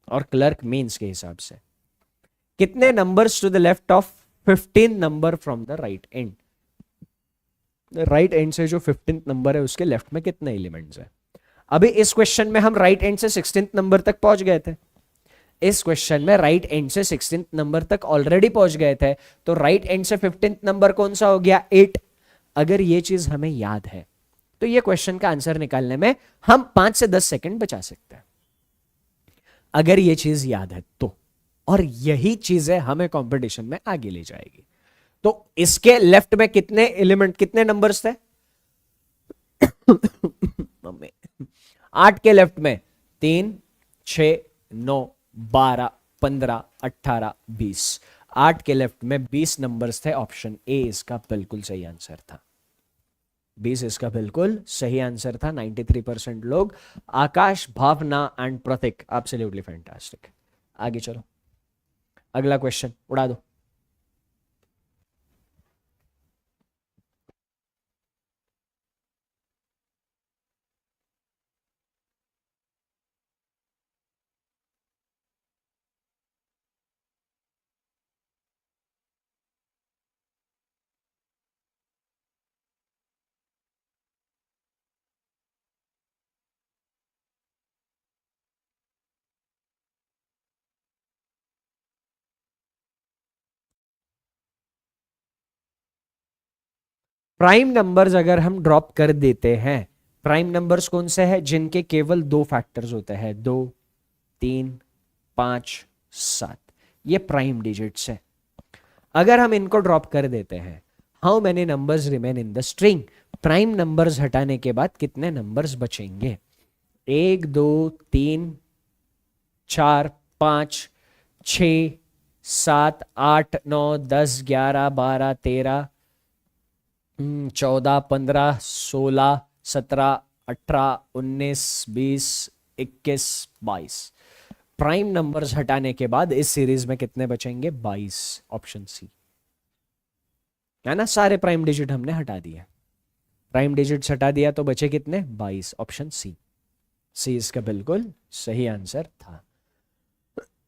और क्लर्क मेंस के हिसाब से। कितने numbers to the left of 15 number from the right end? Right end से जो 15th नंबर है उसके लेफ्ट में कितने एलिमेंट्स है? अभी इस क्वेश्चन में हम राइट एंड से 16th नंबर तक पहुंच गए थे। इस क्वेश्चन में राइट एंड से 16th नंबर तक ऑलरेडी पहुंच गए थे, तो राइट एंड से 15th नंबर कौन सा हो गया? 8। अगर ये चीज हमें याद है तो ये क्वेश्चन का आंसर निकालने में हम 5 से 10 सेकंड बचा सकते हैं, अगर ये चीज याद है तो। और यही चीजें हमें कंपटीशन में आगे ले जाएगी। तो इसके लेफ्ट में कितने एलिमेंट, कितने नंबर्स थे? मम्मी 8 के लेफ्ट में 3, 6, 9, 12, 15, 18, 20। 8 के लेफ्ट में 20 नंबर्स थे। ऑप्शन ए इसका बिल्कुल सही आंसर था। 20 इसका बिल्कुल सही आंसर था। 93% लोग। आकाश, भावना एंड प्रतीक, एब्सोल्युटली फैंटास्टिक। आगे चलो, अगला क्वेश्चन उड़ा दो। प्राइम नंबर्स अगर हम ड्रॉप कर देते हैं, प्राइम नंबर्स कौन से हैं? जिनके केवल 2 फैक्टर्स होते हैं, 2, 3, 5, 7। ये प्राइम डिजिट्स है। अगर हम इनको ड्रॉप कर देते हैं, how many numbers remain in the string? Prime numbers हटाने के बाद कितने नंबर्स बचेंगे? 1, 2, 3, 4, 5, 6, 7, 8, 9, 10, 11, 12, 13, 14, 15, 16, 17, 18, 19, 20, 21, 22। प्राइम नंबर्स हटाने के बाद इस सीरीज में कितने बचेंगे? 22। ऑप्शन सी है ना। सारे प्राइम डिजिट हमने हटा दिए, प्राइम डिजिट्स हटा दिया तो बचे कितने? 22। ऑप्शन सी, सी इसका बिल्कुल सही आंसर था।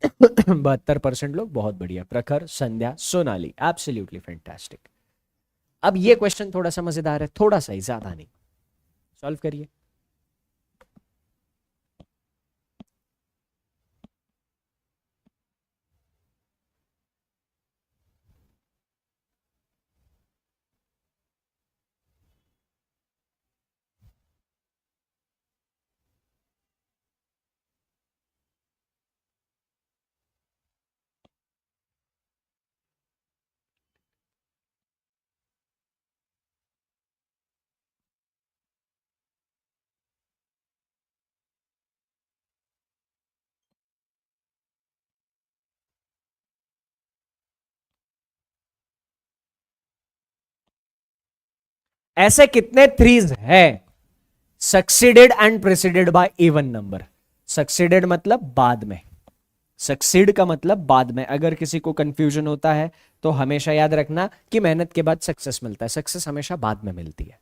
72% लोग, बहुत बढ़िया। प्रखर, संध्या, सोनाली, एब्सोल्युटली फैंटास्टिक। अब ये क्वेश्चन थोड़ा सा मजेदार है, थोड़ा सा ही, ज्यादा नहीं। सॉल्व करिए। ऐसे कितने थ्रीज है succeeded and preceded by even number? Succeeded मतलब बाद में, सक्सीड का मतलब बाद में। अगर किसी को कंफ्यूजन होता है तो हमेशा याद रखना कि मेहनत के बाद सक्सेस मिलता है, सक्सेस हमेशा बाद में मिलती है।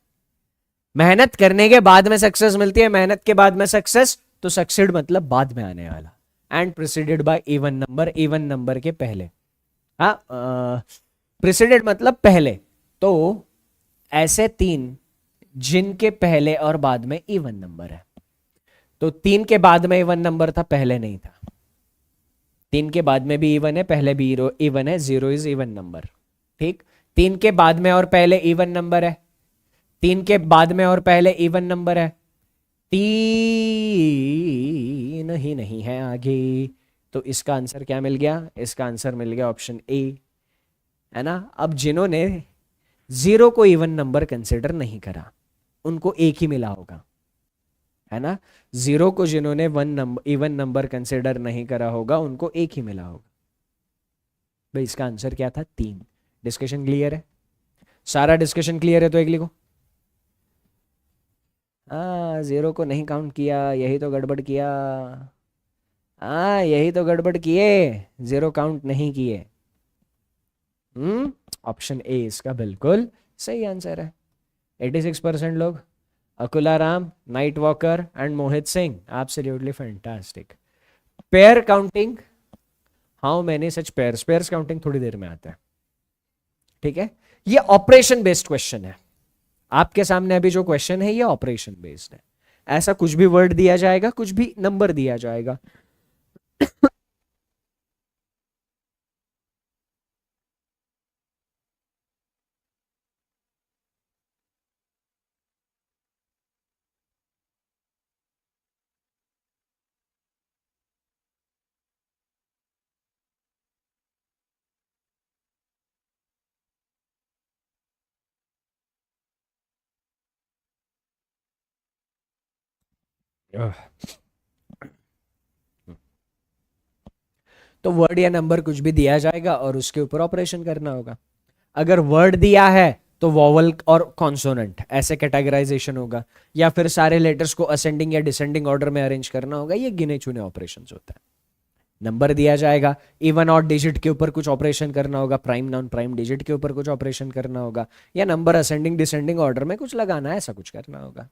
मेहनत करने के बाद में सक्सेस मिलती है, मेहनत के बाद में सक्सेस, तो सक्सीड मतलब बाद में आने वाला। And preceded by even number, even number के पहले। हाँ, प्रेसिडेंट मतलब पहले, तो ऐसे तीन जिनके पहले और बाद में इवन नंबर है। तो 3 के बाद में इवन नंबर था, पहले नहीं था। 3 के बाद में भी इवन है, पहले भी इवन है, 0 इज इवन नंबर। ठीक, 3 के बाद में और पहले इवन नंबर है, 3 के बाद में और पहले इवन नंबर है, 3 ही नहीं है आगे। तो इसका आंसर क्या मिल गया? इसका आंसर मिल गया ऑप्शन ए, है ना। अब जिन्होंने 0 को इवन नंबर कंसिडर नहीं करा उनको एक ही मिला होगा, है ना। 0 को जिन्होंने इवन नंबर कंसिडर नहीं करा होगा उनको एक ही मिला होगा। भाई इसका आंसर क्या था? 3। डिस्कशन क्लियर है? सारा डिस्कशन क्लियर है तो एक लिखो। 0 को नहीं काउंट किया, यही तो गड़बड़ किया। यही तो गड़बड़ किए, 0 काउंट नहीं किए। ऑप्शन ए इसका बिल्कुल सही आंसर है। 86% लोग। Akula Ram, night walker and Mohit Singh, absolutely fantastic. Pair counting, how many such pairs? Pairs counting थोड़ी देर में आता है, ठीक है। ये ऑपरेशन बेस्ड क्वेश्चन है। आपके सामने अभी जो क्वेश्चन है ये ऑपरेशन बेस्ड है। ऐसा कुछ भी वर्ड दिया जाएगा, कुछ भी नंबर दिया जाएगा। तो वर्ड या नंबर कुछ भी दिया जाएगा और उसके ऊपर ऑपरेशन करना होगा। अगर वर्ड दिया है तो वॉवल और कॉन्सोनेंट ऐसे कैटेगराइजेशन होगा, या फिर सारे लेटर्स को असेंडिंग या डिसेंडिंग ऑर्डर में अरेंज करना होगा। ये गिने चुने ऑपरेशंस होता है। नंबर दिया जाएगा, इवन और डिजिट के ऊपर कुछ ऑपरेशन करना होगा, प्राइम नॉन प्राइम डिजिट के ऊपर कुछ ऑपरेशन करना होगा, या नंबर असेंडिंग डिसेंडिंग ऑर्डर में कुछ लगाना है, ऐसा कुछ करना होगा,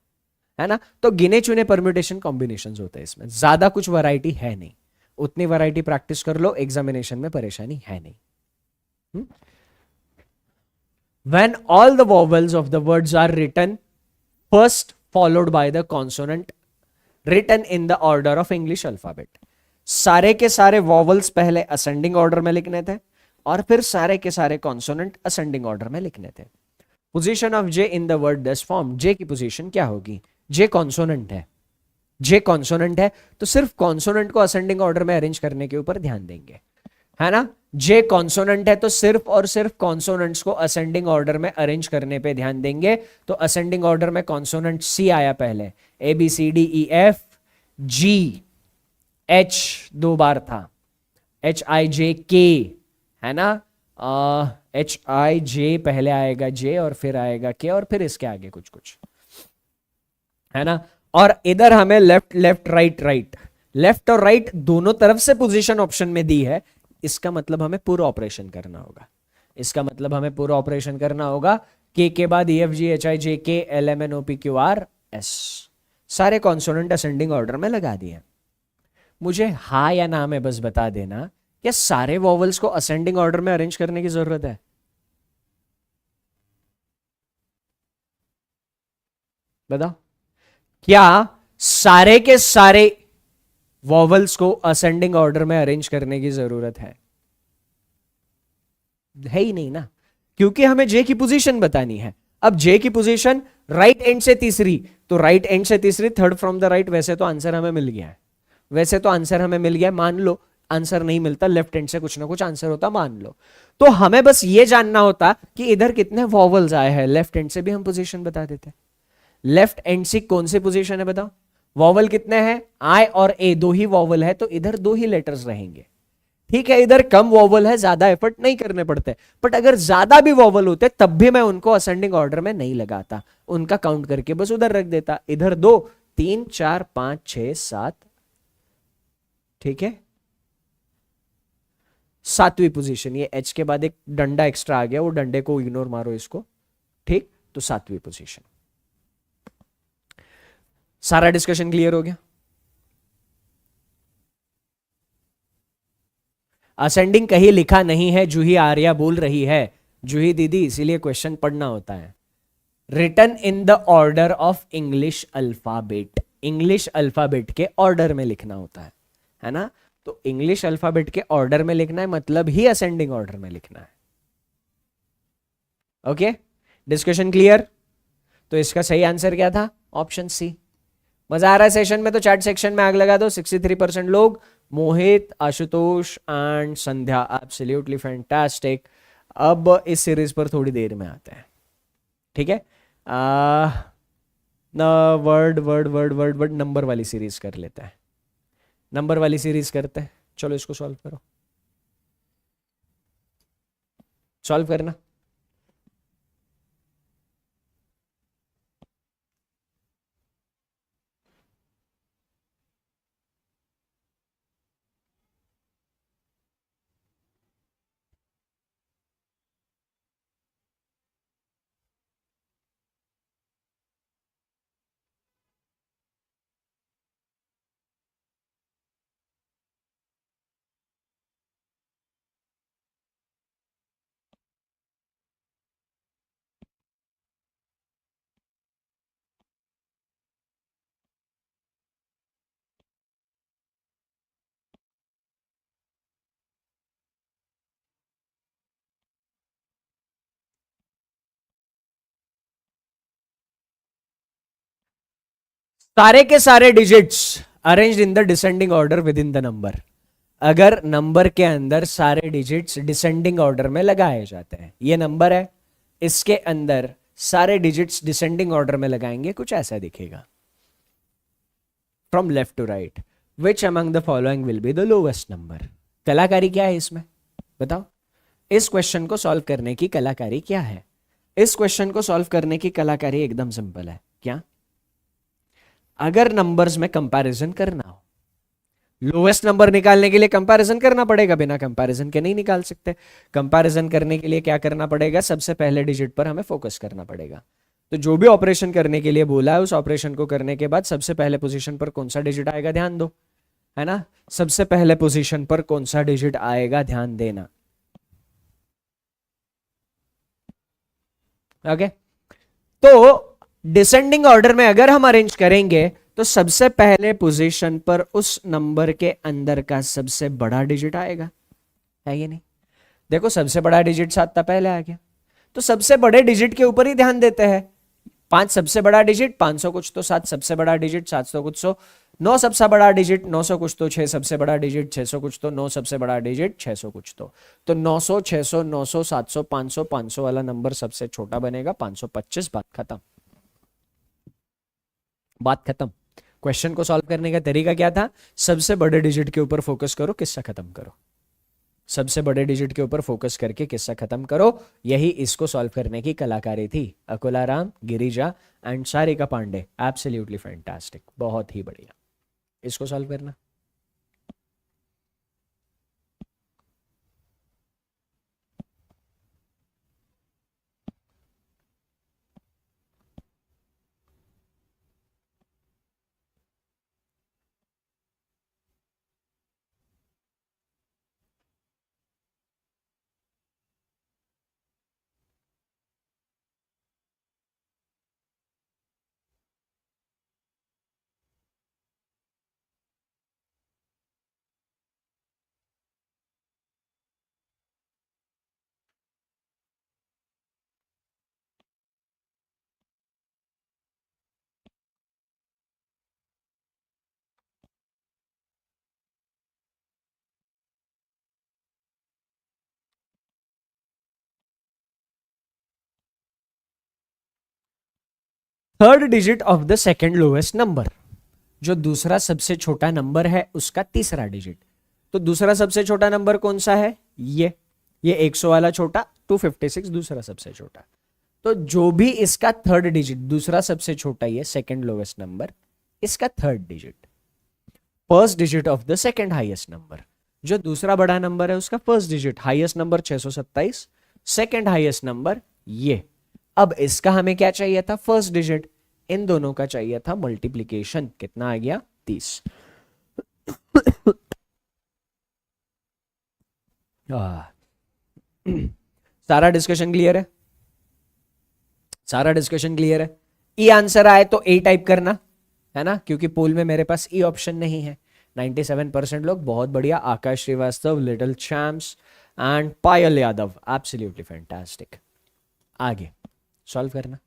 है ना। तो गिने चुने परम्यूटेशन कॉम्बिनेशंस होते हैं इसमें, ज्यादा कुछ वैरायटी है नहीं। उतनी वैरायटी प्रैक्टिस कर लो, एग्जामिनेशन में परेशानी है नहीं। When all the vowels of the words are written first followed by the consonant written in the order of English alphabet, सारे के सारे vowels पहले ascending order में लिखने थे और फिर सारे के सारे consonant ascending order में लिखने थे। Position of J in the word thus formed, J की position क्या होगी? J consonant है, J consonant है तो सिर्फ consonant को ascending order में arrange करने के ऊपर ध्यान देंगे, है ना। J कॉन्सोनेंट है तो सिर्फ और सिर्फ कॉन्सोनेंट्स को असेंडिंग ऑर्डर में अरेंज करने पे ध्यान देंगे। तो असेंडिंग ऑर्डर में कॉन्सोनेंट C आया पहले, ABCDEFG, H 2 बार था, HIJK, है ना। HIJ पहले आएगा J और फिर आएगा K और फिर इसके आगे कुछ कुछ, है ना। और इधर हमें left left right right, left और राइट दोनों तरफ से पोजीशन ऑप्शन में दी है। इसका मतलब हमें पूरा ऑपरेशन करना होगा, इसका मतलब हमें पूरा ऑपरेशन करना होगा। के बाद EFGHIJK LMNOPQRS, सारे कॉन्सोनेंट असेंडिंग ऑर्डर में लगा दिए। मुझे हाँ या ना में बस बता देना, क्या सारे वॉवल्स को असेंडिंग ऑर्डर में अरेंज करने की जरूरत है? बताओ, क्या सारे के सारे वॉवल्स को असेंडिंग ऑर्डर में अरेंज करने की जरूरत है ही नहीं ना, क्योंकि हमें J की पोजीशन बतानी है। अब J की पोजीशन राइट एंड से तीसरी, तो राइट एंड से तीसरी, थर्ड फ्रॉम द राइट। वैसे तो आंसर हमें मिल गया है, वैसे तो आंसर हमें मिल गया है। मान लो आंसर नहीं मिलता, लेफ्ट एंड से कुछ ना कुछ आंसर होता, मान लो। तो हमें बस ये जानना होता कि इधर कितने वॉवल्स आए हैं, लेफ्ट एंड से भी हम पोजीशन बता देते। लेफ्ट एंड से कौन सी पोजीशन है बताओ? वॉवल कितने हैं? I और A, दो ही वॉवल है तो इधर दो ही लेटर्स रहेंगे, ठीक है। इधर कम वॉवल है, ज्यादा एफर्ट नहीं करने पड़ते। बट अगर ज्यादा भी वॉवल होते तब भी मैं उनको असेंडिंग ऑर्डर में नहीं लगाता, उनका काउंट करके बस उधर रख देता। इधर 2 3 4 5 6 7, ठीक है। 7वीं पोजीशन, ये H के बाद एक डंडा एक्स्ट्रा आ गया, वो डंडे को इग्नोर मारो इसको, ठीक। तो 7वीं पोजीशन। सारा डिस्कशन क्लियर हो गया? असेंडिंग कहीं लिखा नहीं है, जूही आर्या बोल रही है। जूही दीदी, इसीलिए क्वेश्चन पढ़ना होता है। Written in the order of English alphabet, English alphabet के ऑर्डर में लिखना होता है ना। तो इंग्लिश अल्फाबेट के ऑर्डर में लिखना है, मतलब ही असेंडिंग ऑर्डर में लिखना है। Okay, discussion clear. तो इसका सही आंसर क्या था? Option C. मजा आ रहा है सेशन में? तो चैट सेक्शन में आग लगा दो। 63% लोग, Mohit, Ashutosh and Sandhya, absolutely fantastic. अब इस सीरीज पर थोड़ी देर में आते हैं, ठीक है। न word word word word word number वाली सीरीज कर लेते हैं, नंबर वाली सीरीज करते हैं। चलो इसको सॉल्व करो, सॉल्व करना। सारे के सारे digits arranged in the descending order with in the number. अगर नंबर के अंदर सारे डिजिट्स डिसेंडिंग ऑर्डर में लगाए जाते हैं, ये नंबर है, इसके अंदर सारे डिजिट्स डिसेंडिंग ऑर्डर में लगाएंगे, कुछ ऐसा दिखेगा। From left to right, which among the following will be the lowest number. कलाकारी क्या है इसमें बताओ? इस क्वेश्चन को सॉल्व करने की कलाकारी क्या है? इस क्वेश्चन को सॉल्व करने की कलाकारी एकदम सिंपल है। क्या? अगर नंबर्स में कंपैरिजन करना हो, लोवेस्ट नंबर निकालने के लिए कंपैरिजन करना पड़ेगा, बिना कंपैरिजन के नहीं निकाल सकते। कंपैरिजन करने के लिए क्या करना पड़ेगा? सबसे पहले डिजिट पर हमें फोकस करना पड़ेगा। तो जो भी ऑपरेशन करने के लिए बोला है, उस ऑपरेशन को करने के बाद सबसे पहले पोजीशन पर कौन सा डिजिट आएगा ध्यान दो, है ना। सबसे पहले पोजीशन पर कौन सा डिजिट आएगा ध्यान देना। ओके, तो डिसेंडिंग ऑर्डर में अगर हम अरेंज करेंगे तो सबसे पहले पोजीशन पर उस नंबर के अंदर का सबसे बड़ा डिजिट आएगा, है ये नहीं? देखो सबसे बड़ा डिजिट 7 था, पहले आ गया। तो सबसे बड़े डिजिट के ऊपर ही ध्यान देते हैं। 5 सबसे बड़ा डिजिट, 500 कुछ तो 7 सबसे बड़ा डिजिट, 700 कुछ तो 9 सबसे बड़ा डिजिट, 900 कुछ तो 6 सबसे बड़ा डिजिट, 600 कुछ तो 9 सबसे बड़ा डिजिट, 600 कुछ तो 900 600 900 700 500, 500 वाला नंबर सबसे छोटा बनेगा, 525। बात खत्म, बात खत्म। क्वेश्चन को सॉल्व करने का तरीका क्या था? सबसे बड़े डिजिट के ऊपर फोकस करो, किस्सा खत्म करो। सबसे बड़े डिजिट के ऊपर फोकस करके किस्सा खत्म करो। यही इसको सॉल्व करने की कलाकारी थी। Akula Ram, Girija and Sarika Pandey, absolutely fantastic, बहुत ही बढ़िया। इसको सॉल्व करना। Third digit of the second lowest number, जो दूसरा सबसे छोटा नंबर है उसका तीसरा डिजिट। तो दूसरा सबसे छोटा नंबर कौन सा है? ये 100 वाला छोटा, 256 दूसरा सबसे छोटा। तो जो भी इसका थर्ड डिजिट, दूसरा सबसे छोटा ये सेकंड लोवेस्ट नंबर, इसका third digit, first digit of the second highest number, जो दूसरा बड़ा नंबर है उसका first digit, highest number 627, second highest number ये। अब इसका हमें क्या चाहिए था? First digit. इन दोनों का चाहिए था मल्टीप्लीकेशन। कितना आ गया? 30। सारा डिस्कशन क्लियर है? सारा डिस्कशन क्लियर है? ई आंसर आए तो ए टाइप करना है ना, क्योंकि पोल में मेरे पास ई ऑप्शन नहीं है। 97% लोग, बहुत बढ़िया। Akash Srivastava, little champs and Payal Yadav, absolutely fantastic. आगे सॉल्व करना।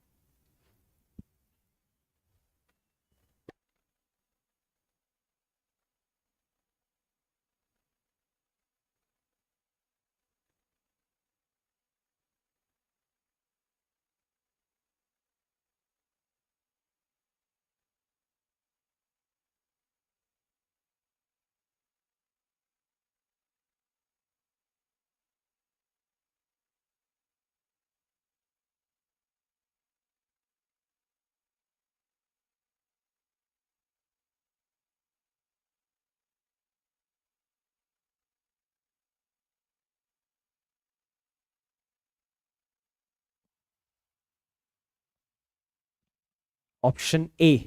ऑप्शन ए,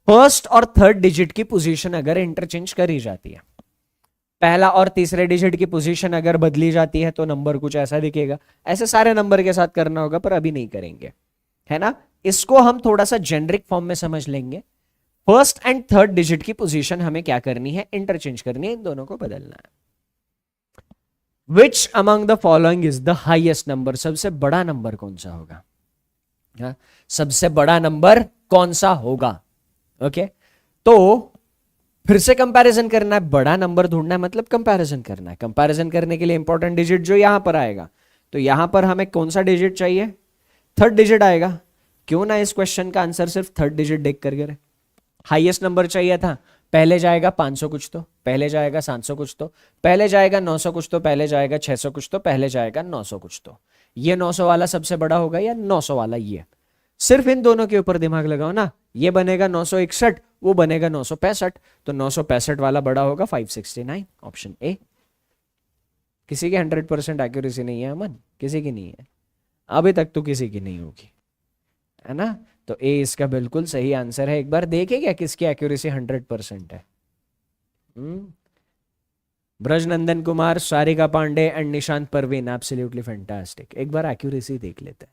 फर्स्ट और थर्ड डिजिट की पोजीशन अगर इंटरचेंज करी जाती है, पहला और तीसरे डिजिट की पोजीशन अगर बदली जाती है तो नंबर कुछ ऐसा दिखेगा। ऐसे सारे नंबर के साथ करना होगा, पर अभी नहीं करेंगे, है ना। इसको हम थोड़ा सा जेनरिक फॉर्म में समझ लेंगे। फर्स्ट एंड थर्ड डिजिट की पोजीशन हमें क्या करनी है, इंटरचेंज करनी है, इन दोनों को बदलना है। विच among the following is the highest number, सबसे बड़ा नंबर कौन सा होगा, हा? सबसे बड़ा नंबर कौन सा होगा। ओके तो फिर से कंपैरिजन करना है, बड़ा नंबर ढूंढना है, मतलब कंपैरिजन करना है। कंपैरिजन करने के लिए इंपॉर्टेंट डिजिट जो यहां पर आएगा, तो यहां पर हमें कौन सा डिजिट चाहिए, थर्ड डिजिट आएगा। क्यों ना इस क्वेश्चन का आंसर सिर्फ थर्ड डिजिट देख कर करे। हाईएस्ट नंबर चाहिए था, पहले जाएगा 500 कुछ तो, पहले जाएगा 700 कुछ तो, पहले जाएगा 900 कुछ तो, पहले जाएगा 600 कुछ तो, पहले जाएगा 900 कुछ तो। ये 900 वाला सबसे बड़ा होगा या 900 वाला ये, सिर्फ इन दोनों के ऊपर दिमाग लगाओ ना। ये बनेगा 961, वो बनेगा 965, तो 965 वाला बड़ा होगा 569, ऑप्शन ए। किसी की 100% एक्यूरेसी नहीं है अमन, किसी की नहीं है अभी तक, तो किसी की नहीं होगी, है ना। तो ए इसका बिल्कुल सही आंसर है। एक बार देखें क्या किसकी एक्यूरेसी 100% है। Brajnandan Kumar, Sarika Pandey and Nishant Parveen, absolutely fantastic. एक बार एक्यूरेसी देख लेते हैं।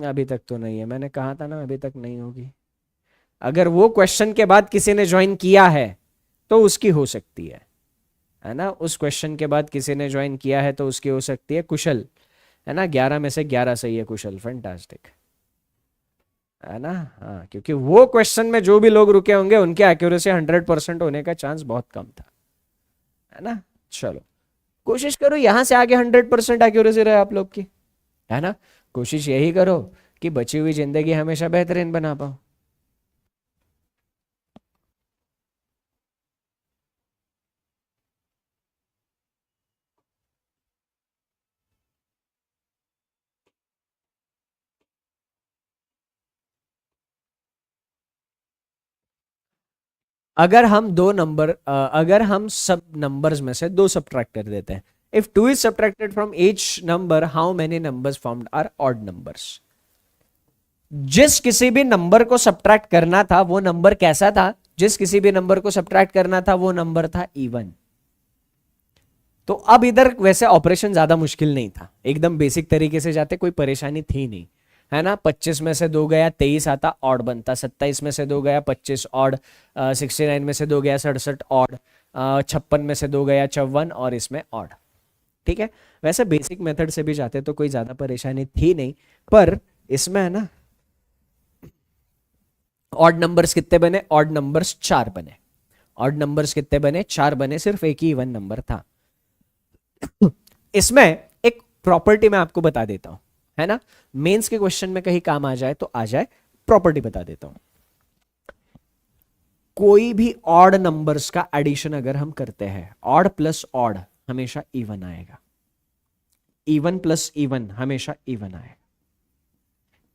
अभी तक तो नहीं है, मैंने कहा था ना अभी तक नहीं होगी। अगर वो क्वेश्चन के बाद किसी ने ज्वाइन किया है तो उसकी हो सकती है ना। उस क्वेश्चन के बाद किसी ने ज्वाइन किया है तो उसकी हो सकती है। कुशल, है ना, 11 में से 11 सही है कुशल, फैंटास्टिक, है ना। हाँ, क्योंकि वो क्वेश्चन में जो भी लोग रुके होंगे उनके एक्यूरेसी 100% होने का चांस बहुत कम था, है ना। चलो कोशिश करो यहां से आगे 100% एक्यूरेसी रहे आप लोग की, है ना। कोशिश यही करो कि बची हुई जिंदगी हमेशा बेहतरीन बना पाओ। अगर हम सब नंबर्स में से दो सब्ट्रैक्ट कर देते हैं, if 2 is subtracted from each number, how many numbers formed are odd numbers. जिस किसी भी नंबर को सब्ट्रैक्ट करना था वो नंबर कैसा था, जिस किसी भी नंबर को सब्ट्रैक्ट करना था वो नंबर था इवन। तो अब इधर वैसे ऑपरेशन ज्यादा मुश्किल नहीं था, एकदम बेसिक तरीके से जाते, कोई परेशानी थी नहीं, है ना। 25 में से 2 गया 23 आता, ऑड बनता। 27 में से 2 गया 25 ऑड, 69 में से 2 गया 67 ऑड, 56 में से 2 गया 54 और इसमें ऑड। ठीक है, वैसे बेसिक मेथड से भी जाते तो कोई ज्यादा परेशानी थी नहीं, पर इसमें है ना ऑड नंबर्स कितने बने, ऑड नंबर्स 4 बने। ऑड नंबर्स कितने बने, 4 बने, सिर्फ एक ही इवन नंबर था। इसमें एक प्रॉपर्टी मैं आपको बता देता हूं, है ना, मेंस के क्वेश्चन में कहीं काम आ जाए तो आ जाए। प्रॉपर्टी बता देता हूं। कोई भी ऑड नंबर्स का एडिशन अगर हम करते हैं, ऑड प्लस ऑड हमेशा इवन आएगा, इवन प्लस इवन हमेशा इवन आएगा,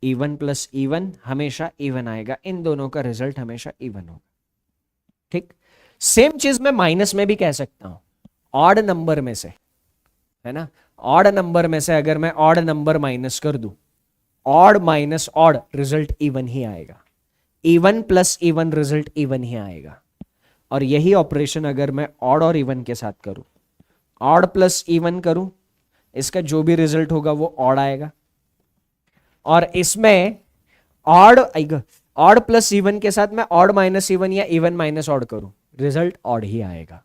इवन प्लस इवन हमेशा इवन आएगा। इन दोनों का रिजल्ट हमेशा इवन होगा। ठीक, सेम चीज मैं माइनस में भी कह सकता हूं। ऑड नंबर में से, है ना, ऑड नंबर में से अगर मैं ऑड नंबर माइनस कर दूं, odd minus odd result even ही आएगा, even plus even result even ही आएगा। और यही ऑपरेशन अगर मैं ऑड और इवन के साथ करूं, ऑड प्लस इवन करूं इसका जो भी रिजल्ट होगा वो ऑड आएगा, और इसमें ऑड आएगा, ऑड प्लस इवन के साथ मैं ऑड माइनस इवन या इवन माइनस ऑड करूं, रिजल्ट ऑड ही आएगा।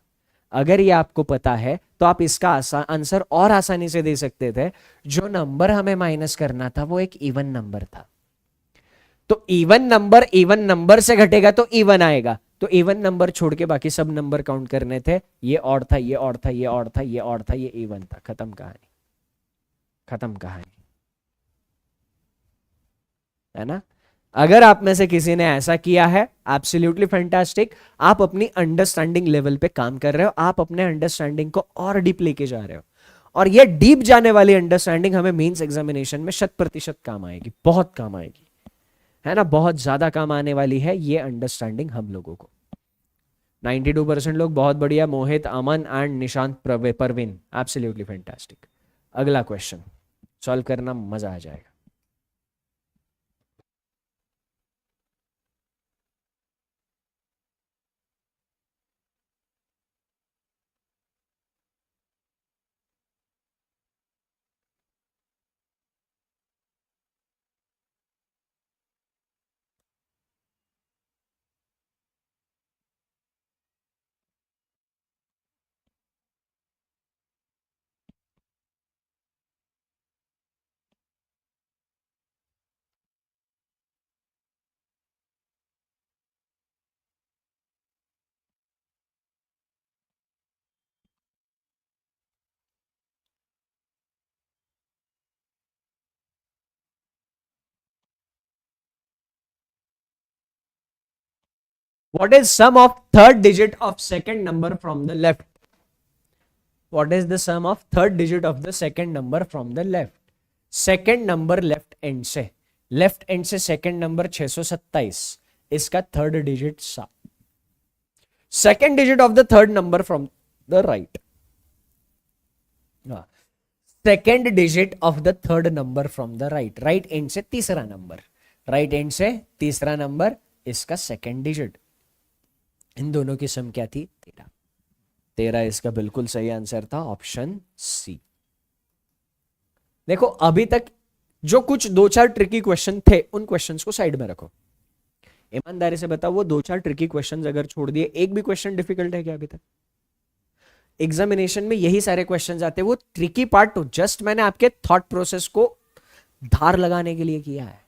अगर ये आपको पता है तो आप इसका आंसर और आसानी से दे सकते थे। जो नंबर हमें माइनस करना था वो एक इवन नंबर था, तो इवन नंबर से घटेगा तो इवन आएगा, तो इवन नंबर छोड़ के बाकी सब नंबर काउंट करने थे। ये ऑड था, ये ऑड था, ये ऑड था, ये ऑड था, ये इवन था, खत्म कहानी, खत्म कहानी, है ना। अगर आप में से किसी ने ऐसा किया है, एब्सोल्युटली फैंटास्टिक, आप अपनी अंडरस्टैंडिंग लेवल पे काम कर रहे हो, आप अपने अंडरस्टैंडिंग को और डीप लेके जा रहे हो, और ये डीप जाने वाली अंडरस्टैंडिंग हमें मेंस एग्जामिनेशन में 100% काम आएगी, बहुत काम आएगी, है ना, बहुत ज्यादा काम आने वाली है ये अंडरस्टैंडिंग हम लोगों को। 92% लोग बहुत बढ़िया, Mohit, Aman and Nishant, Parveen, absolutely fantastic. अगला क्वेश्चन सॉल्व करना मजा आ जाएगा। What is sum of third digit of second number from the left? What is the sum of third digit of the second number from the left? Second number left end से सेकेंड नंबर 627, इसका third digit 7, second digit of the third number from the right, second digit of the third number from the right, right end से तीसरा नंबर, राइट एंड से तीसरा नंबर, इसका सेकेंड डिजिट, इन दोनों की सम क्या थी? 13। 13 इसका बिल्कुल सही आंसर था, ऑप्शन सी। देखो अभी तक जो कुछ 2-4 ट्रिकी क्वेश्चन थे उन क्वेश्चंस को साइड में रखो, ईमानदारी से बताओ, वो 2-4 ट्रिकी क्वेश्चंस अगर छोड़ दिए, एक भी क्वेश्चन डिफिकल्ट है क्या अभी तक? एग्जामिनेशन में यही सारे क्वेश्चंस आते हैं, वो ट्रिकी पार्ट तो जस्ट मैंने आपके थॉट प्रोसेस को धार लगाने के लिए किया है।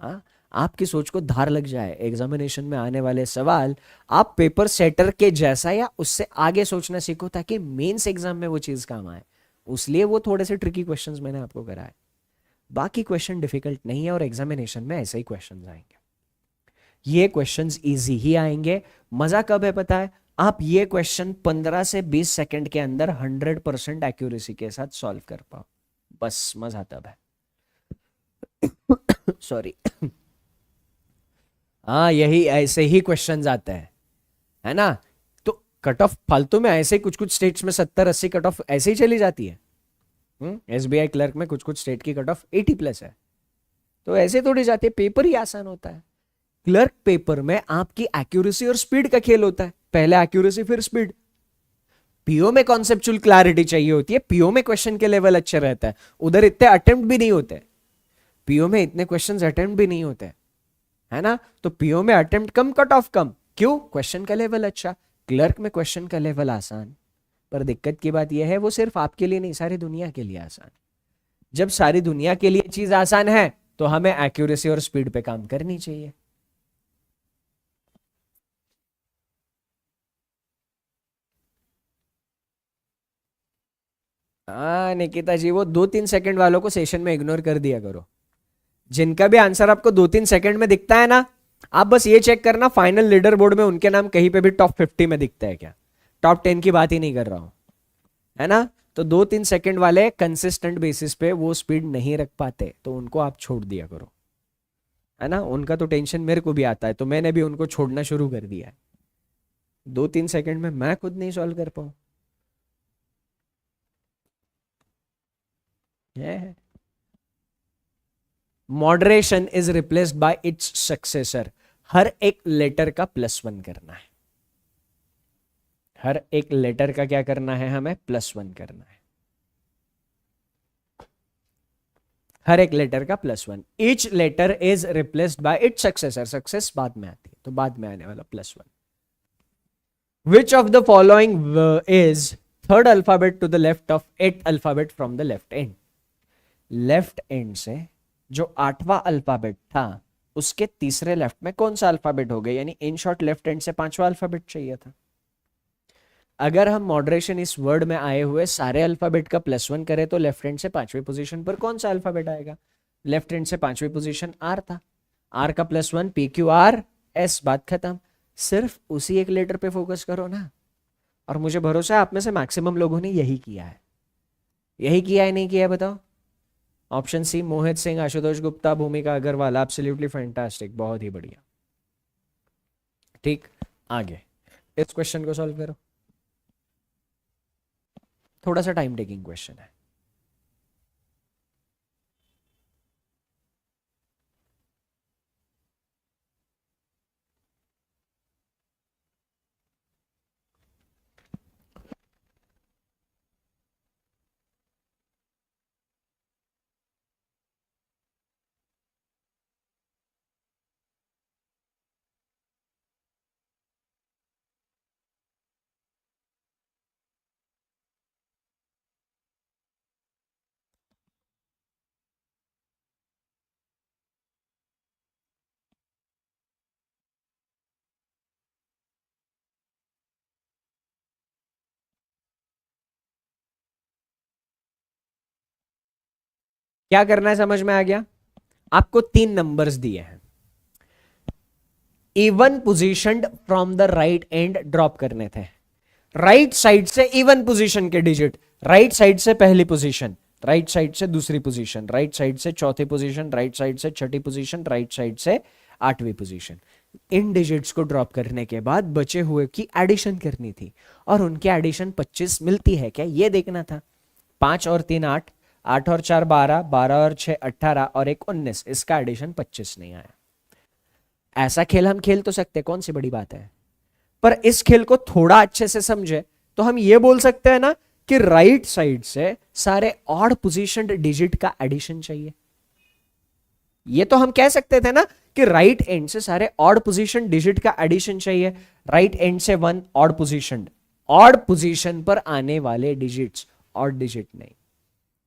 हाँ, आपकी सोच को धार लग जाए, एग्जामिनेशन में आने वाले सवाल आप पेपर सेटर के जैसा या उससे आगे सोचना सीखो, ताकि मेंस एग्जाम में वो चीज काम आए। उसलिए वो थोड़े से ट्रिकी क्वेश्चंस मैंने आपको कराए, बाकी क्वेश्चन डिफिकल्ट नहीं है, और एग्जामिनेशन में ऐसे ही क्वेश्चंस आएंगे, ये क्वेश्चंस इजी ही आएंगे। मजा कब है पता है? आप ये क्वेश्चन 15 से 20 सेकंड के अंदर 100% एक्यूरेसी के साथ सॉल्व कर पाओ, बस मजा तब है। सॉरी। हाँ, यही ऐसे ही क्वेश्चंस आते हैं, है ना। तो कट ऑफ फालतू में ऐसे कुछ कुछ स्टेट्स में 70-80 कट ऑफ ऐसे ही चली जाती है। एसबीआई क्लर्क में कुछ कुछ स्टेट की कट ऑफ 80+ है, तो ऐसे थोड़ी जाती है, पेपर ही आसान होता है। क्लर्क पेपर में आपकी एक्यूरेसी और स्पीड का खेल होता है, पहले एक्यूरेसी फिर स्पीड। पीओ में कॉन्सेप्चुअल क्लैरिटी चाहिए होती है, पीओ में क्वेश्चन के लेवल अच्छे रहता है, उधर इतने अटेम्प्ट भी नहीं होते, पीओ में इतने क्वेश्चंस अटेम्प्ट भी नहीं होते, है ना। तो पीओ में अटेम्प्ट कम, कट ऑफ कम, क्यों? क्वेश्चन का लेवल अच्छा। क्लर्क में क्वेश्चन का लेवल आसान, पर दिक्कत की बात यह है वो सिर्फ आपके लिए नहीं, सारी दुनिया के लिए आसान। जब सारी दुनिया के लिए चीज आसान है तो हमें एक्यूरेसी और स्पीड पे काम करनी चाहिए। हाँ निकिता जी, वो 2-3 सेकंड वालों को सेशन में इग्नोर कर दिया करो। जिनका भी आंसर आपको 2-3 सेकंड में दिखता है ना, आप बस ये चेक करना फाइनल लीडर बोर्ड में उनके नाम कहीं पे भी टॉप 50 में दिखता है क्या। टॉप 10 की बात ही नहीं कर रहा हूं, है ना। तो 2-3 सेकंड वाले कंसिस्टेंट बेसिस पे वो स्पीड नहीं रख पाते, तो उनको आप छोड़ दिया करो, है ना। उनका तो टेंशन मेरे को भी आता है, तो मैंने भी उनको छोड़ना शुरू कर दिया है। 2-3 सेकंड में मैं खुद नहीं सॉल्व कर पाऊं, moderation is replaced by its successor. हर एक लेटर का +1 करना है, हर एक लेटर का क्या करना है? हमें +1 करना है। हर एक लेटर का +1, each letter is replaced by its successor, success बाद में आती है तो बाद में आने वाला +1. Which of the following is third alphabet to the left of 8th alphabet from the left end. Left end से जो 8वां अल्फाबेट था उसके तीसरे लेफ्ट में कौन सा अल्फाबेट हो गया, यानी इन शॉर्ट लेफ्ट एंड से 5वां अल्फाबेट चाहिए था. अगर हम मॉडरेशन इस वर्ड में आए हुए सारे अल्फाबेट का +1 करें तो लेफ्ट हैंड से 5वीं पोजीशन पर कौन सा अल्फाबेट आएगा, लेफ्ट हैंड से 5वीं पोजीशन आर था, आर का +1 PQRS, बात खत्म. सिर्फ उसी एक लेटर पे फोकस करो ना. और मुझे भरोसा है आप में से मैक्सिमम लोगों ने यही किया है. यही किया है नहीं किया है बताओ. ऑप्शन सी, मोहित सिंह, आशुतोष गुप्ता, भूमिका अग्रवाल. एब्सोल्युटली फैंटास्टिक, बहुत ही बढ़िया. ठीक, आगे इस क्वेश्चन को सॉल्व करो. थोड़ा सा टाइम टेकिंग क्वेश्चन है. क्या करना है समझ में आ गया. आपको 3 नंबर्स दिए हैं, even positioned from the right and drop करने थे. राइट साइड से इवन पोजीशन के डिजिट, राइट साइड से पहली पोजीशन, राइट साइड से दूसरी पोजीशन, राइट साइड से चौथी पोजीशन, राइट साइड से छठी पोजीशन, राइट साइड से 8वीं पोजीशन. इन डिजिट्स को ड्रॉप करने के बाद बचे हुए की एडिशन करनी थी और उनकी एडिशन 25 मिलती है क्या ये देखना था. 5 और 3 8, 8 और 4 12, 12 और 6 18 और 1 19. इसका एडिशन 25 नहीं आया. ऐसा खेल हम खेल तो सकते, कौन सी बड़ी बात है. पर इस खेल को थोड़ा अच्छे से समझे तो हम ये बोल सकते हैं ना कि राइट साइड से सारे ऑड पोजीशनड डिजिट का एडिशन चाहिए. ये तो हम कह सकते थे ना कि राइट एंड से सारे ऑड पोजीशन डिजिट का एडिशन चाहिए. राइट एंड से 1 ऑड पोजीशन, ऑड पोजीशन पर आने वाले डिजिट्स, ऑड डिजिट नहीं,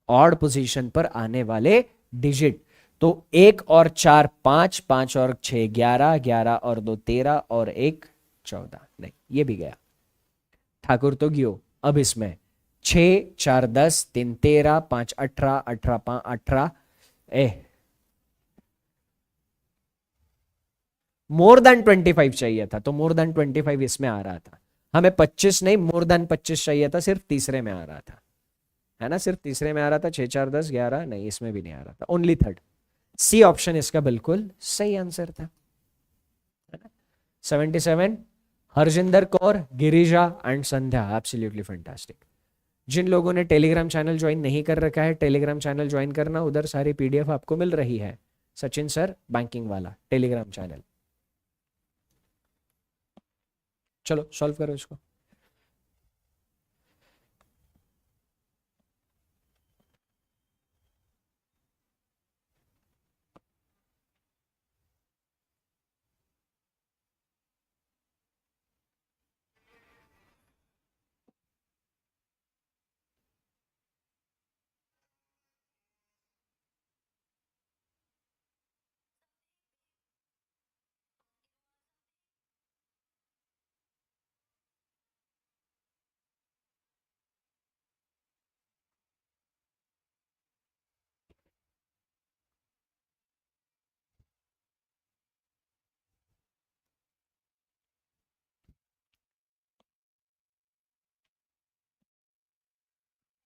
ऑड पोजीशन पर आने वाले डिजिट. तो 1 और 4 5, 5 और 6 11, 11 और 2 13 और 1 14. नहीं, ये भी गया. ठाकुर तो गियो. अब इसमें 6 4 10, 3 13, 5 18, 18 5 18. मोर देन 25 चाहिए था तो मोर देन 25 इसमें आ रहा था. हमें 25 नहीं, मोर देन 25 चाहिए था, सिर्फ तीसरे में आ रहा था, है ना, सिर्फ तीसरे में आ रहा था. 6 4 10 11, नहीं इसमें भी नहीं आ रहा था, ओनली थर्ड. सी ऑप्शन इसका बिल्कुल सही आंसर था. 77, Harjinder Kaur, Girija and Sandhya. Absolutely fantastic. जिन लोगों ने टेलीग्राम चैनल ज्वाइन नहीं कर रखा है, टेलीग्राम चैनल ज्वाइन करना, उधर सारी PDF आपको मिल रही है. सचिन सर बैंकिंग वाला टेलीग्राम चैनल. चलो सॉल्व करो इसको.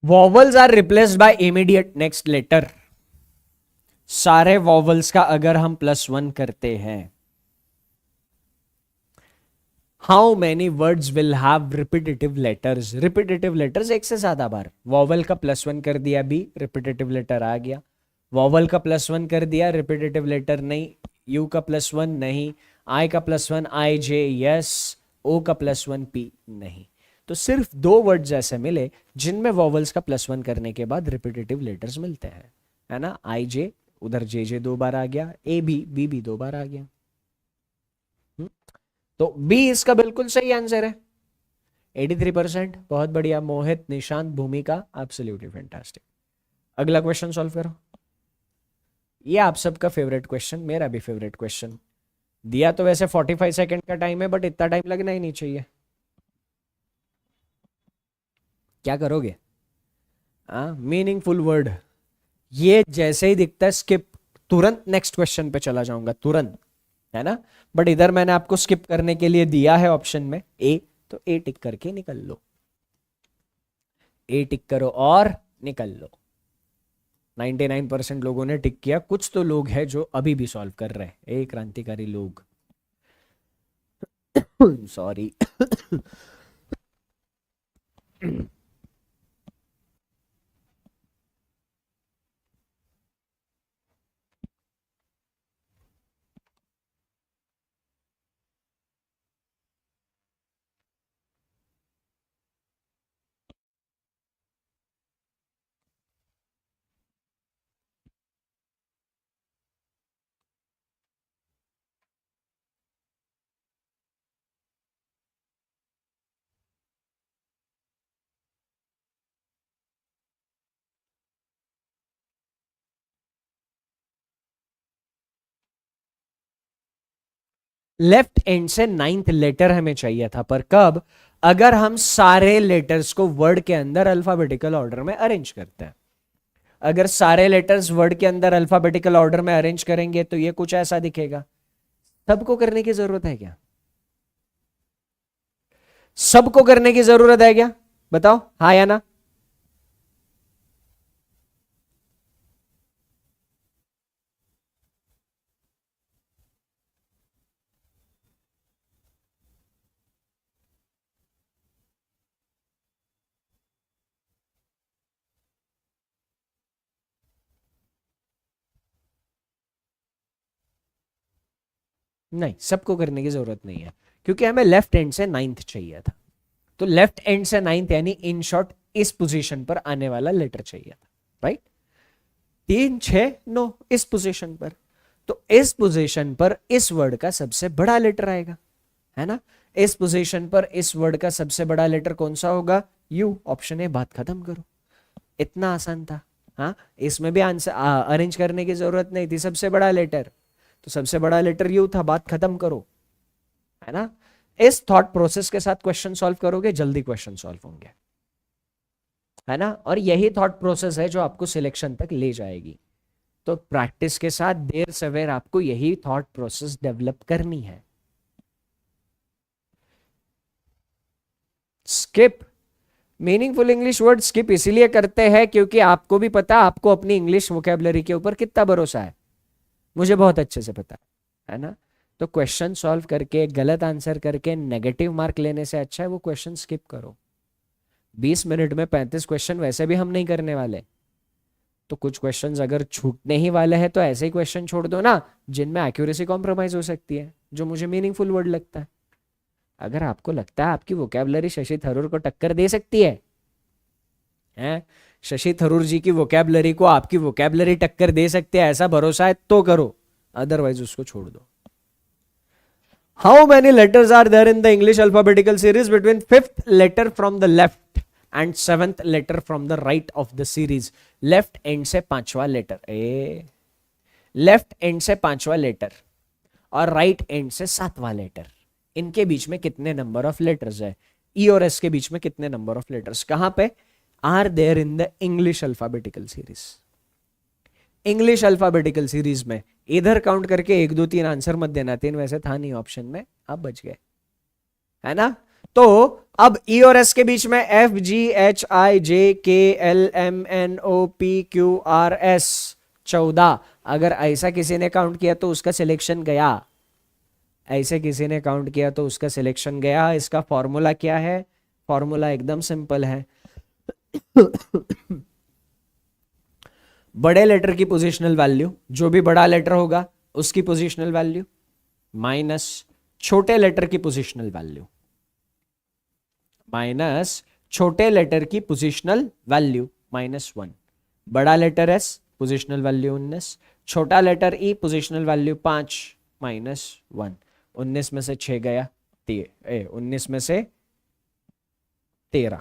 Vowels are replaced by immediate next letter. सारे वॉवल्स का अगर हम +1 करते हैं, how many words will have repetitive letters. Repetitive letters एक से ज्यादा बार. वॉवल का +1 कर दिया बी, रिपीटेटिव लेटर आ गया. वॉवल का +1 कर दिया, रिपीटेटिव लेटर नहीं. यू का +1 नहीं. आई का +1 आई जे यस. ओ का +1 पी नहीं. तो सिर्फ 2 वर्ड्स ऐसे मिले जिनमें वॉवल्स का +1 करने के बाद रिपीटेटिव लेटर्स मिलते हैं. है ना, आई जे, उधर जे जे 2 बार आ गया, ए बी, बी भी 2 बार आ गया। तो बी इसका बिल्कुल सही आंसर है, 83%। बहुत बढ़िया मोहित, निशांत, भूमिका, एब्सोल्युटली फैंटास्टिक। अगला क्वेश्चन सॉल्व करो। ये आप सबका फेवरेट क्वेश्चन, मेरा भी फेवरेट क्वेश्चन। दिया तो वैसे 45 सेकंड का टाइम है, बट इतना टाइम लगना ही नहीं चाहिए। क्या करोगे? मीनिंगफुल वर्ड, ये जैसे ही दिखता है स्किप, तुरंत नेक्स्ट क्वेश्चन पे चला जाऊंगा तुरंत, है ना। बट इधर मैंने आपको स्किप करने के लिए दिया है ऑप्शन में ए, तो ए टिक करके निकल लो, ए टिक करो और निकल लो। 99% लोगों ने टिक किया, कुछ तो लोग हैं जो अभी भी सॉल्व कर रहे हैं, ए क्रांतिकारी लोग। सॉरी। लेफ्ट एंड से 9th लेटर हमें चाहिए था, पर कब? अगर हम सारे लेटर्स को वर्ड के अंदर अल्फाबेटिकल ऑर्डर में अरेंज करते हैं। अगर सारे लेटर्स वर्ड के अंदर अल्फाबेटिकल ऑर्डर में अरेंज करेंगे तो ये कुछ ऐसा दिखेगा। सबको करने की जरूरत है क्या? सबको करने की जरूरत है क्या? बताओ हाँ या ना। नहीं, सबको करने की जरूरत नहीं है, क्योंकि हमें लेफ्ट एंड से 9th चाहिए था। तो लेफ्ट एंड से 9th यानी इन शॉर्ट इस पोजीशन पर आने वाला लेटर चाहिए था, राइट। 3 6 9 इस पोजीशन पर, तो इस पोजीशन पर इस वर्ड का सबसे बड़ा लेटर आएगा, है ना। इस पोजीशन पर इस वर्ड का सबसे बड़ा लेटर कौन सा होगा? यू। ऑप्शन ए, बात खत्म करो। इतना आसान था। हाँ, इसमें भी आंसर अरेंज करने की जरूरत नहीं थी, सबसे बड़ा लेटर, तो सबसे बड़ा लेटर यू था, बात खत्म करो, है ना। इस थॉट प्रोसेस के साथ क्वेश्चन सॉल्व करोगे, जल्दी क्वेश्चन सॉल्व होंगे, है ना। और यही थॉट प्रोसेस है जो आपको सिलेक्शन तक ले जाएगी। तो प्रैक्टिस के साथ देर सवेर आपको यही थॉट प्रोसेस डेवलप करनी है। Skip, meaningful English word skip इसीलिए करते हैं क्योंकि आपको भी पता, आपको अपनी इंग्लिश वोकेबलरी के ऊपर कितना भरोसा है, मुझे बहुत अच्छे से पता है ना। तो क्वेश्चन सॉल्व करके गलत आंसर करके नेगेटिव मार्क लेने से अच्छा है वो क्वेश्चन स्किप करो। 20 मिनट में 35 क्वेश्चन वैसे भी हम नहीं करने वाले, तो कुछ क्वेश्चंस अगर छूटने ही वाले हैं तो ऐसे ही क्वेश्चन छोड़ दो ना जिनमें एक्यूरेसी कॉम्प्रोमाइज हो सकती है, जो मुझे मीनिंगफुल वर्ड लगता है। अगर आपको लगता है आपकी वोकेबलरी शशि थरूर को टक्कर दे सकती है, शशि थरूर जी की वोकेबलरी को आपकी वोकेबलरी टक्कर दे सकते हैं, ऐसा भरोसा है तो करो, अदरवाइज उसको छोड़ दो। How many letters are there in the English alphabetical series between 5th letter from the left end 7th letter from the right of the series? Left end से 5वां लेटर, लेफ्ट एंड से 5वां लेटर और राइट एंड से 7वां लेटर, इनके बीच में कितने नंबर ऑफ लेटर्स है? ई और एस के बीच में कितने नंबर ऑफ लेटर्स कहां पे are there in the English alphabetical series? English alphabetical series में इधर काउंट करके 1 2 3 आंसर मत देना, 3 वैसे था नहीं ऑप्शन में, आप बच गए, है ना। तो अब ई और एस के बीच में F G H I J K L M N O P Q R S 14, अगर ऐसा किसी ने काउंट किया तो उसका सिलेक्शन गया, ऐसे किसी ने काउंट किया तो उसका सिलेक्शन गया। इसका फॉर्मूला क्या है? फॉर्मूला एकदम सिंपल है। बड़े लेटर की पोजिशनल वैल्यू, जो भी बड़ा लेटर होगा उसकी पोजिशनल वैल्यू, माइनस छोटे लेटर की पोजिशनल वैल्यू, माइनस छोटे लेटर की पोजिशनल वैल्यू, -1। बड़ा लेटर एस पोजिशनल वैल्यू 19, छोटा लेटर ई पोजिशनल वैल्यू 5 -1, 19 में से 6 गया 19 में से 13,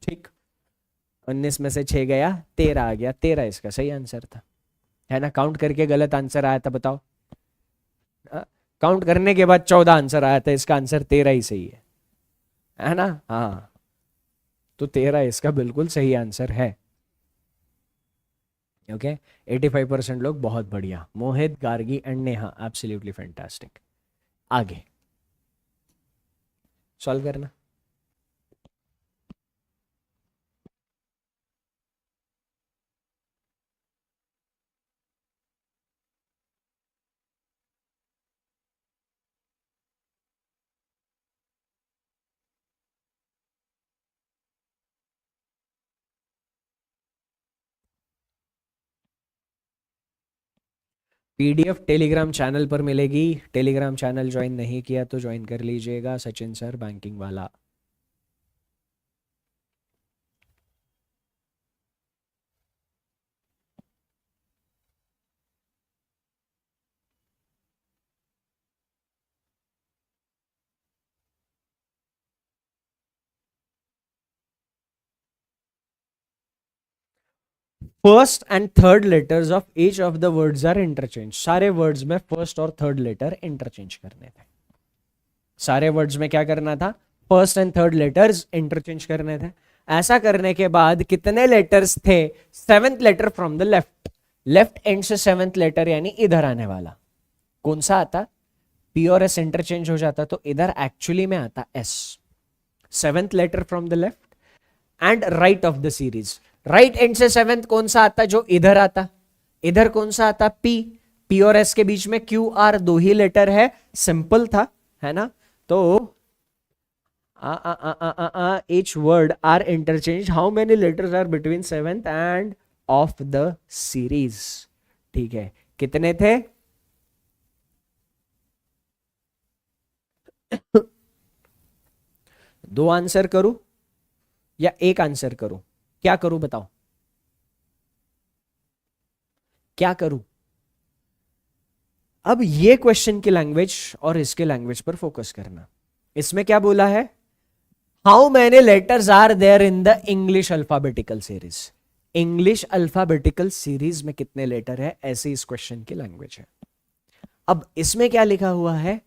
ठीक, 19 में से 6 गया 13 आ गया, 13 इसका सही आंसर था, है ना। काउंट करके गलत आंसर आया था, बताओ। काउंट करने के बाद 14 आंसर आया था, इसका आंसर 13 ही सही है ना। हाँ, तो 13 इसका बिल्कुल सही आंसर है। ओके, 85% लोग, बहुत बढ़िया। Mohit, Gargi and Neha, absolutely fantastic. आगे सॉल्व करना। पीडीएफ टेलीग्राम चैनल पर मिलेगी, टेलीग्राम चैनल ज्वाइन नहीं किया तो ज्वाइन कर लीजिएगा, सचिन सर बैंकिंग वाला। First and third letters of each of the words are interchange. सारे वर्ड्स में फर्स्ट और थर्ड लेटर इंटरचेंज करने थे। सारे वर्ड्स में क्या करना था? First and third letters interchange करने थे। ऐसा करने के बाद कितने लेटर्स थे? Seventh letter from the left, left end से सेवेंथ लेटर यानी इधर आने वाला कौन सा आता? पी और एस इंटरचेंज हो जाता तो इधर एक्चुअली में आता S. Seventh letter from the left end right of the series. Right end से सेवेंथ कौन सा आता? जो इधर आता। इधर कौन सा आता? पी। पी और एस के बीच में क्यू आर, दो ही लेटर है, सिंपल था, है ना। तो each word are interchanged. How many letters are between seventh and of the series? ठीक है, कितने थे? दो आंसर करूं या एक आंसर करूं? क्या करूं बताओ, क्या करूं? अब ये क्वेश्चन की लैंग्वेज और इसके लैंग्वेज पर फोकस करना। इसमें क्या बोला है? How many letters are there in the English alphabetical series. English alphabetical series में कितने लेटर है, ऐसे इस क्वेश्चन की लैंग्वेज है। अब इसमें क्या लिखा हुआ है?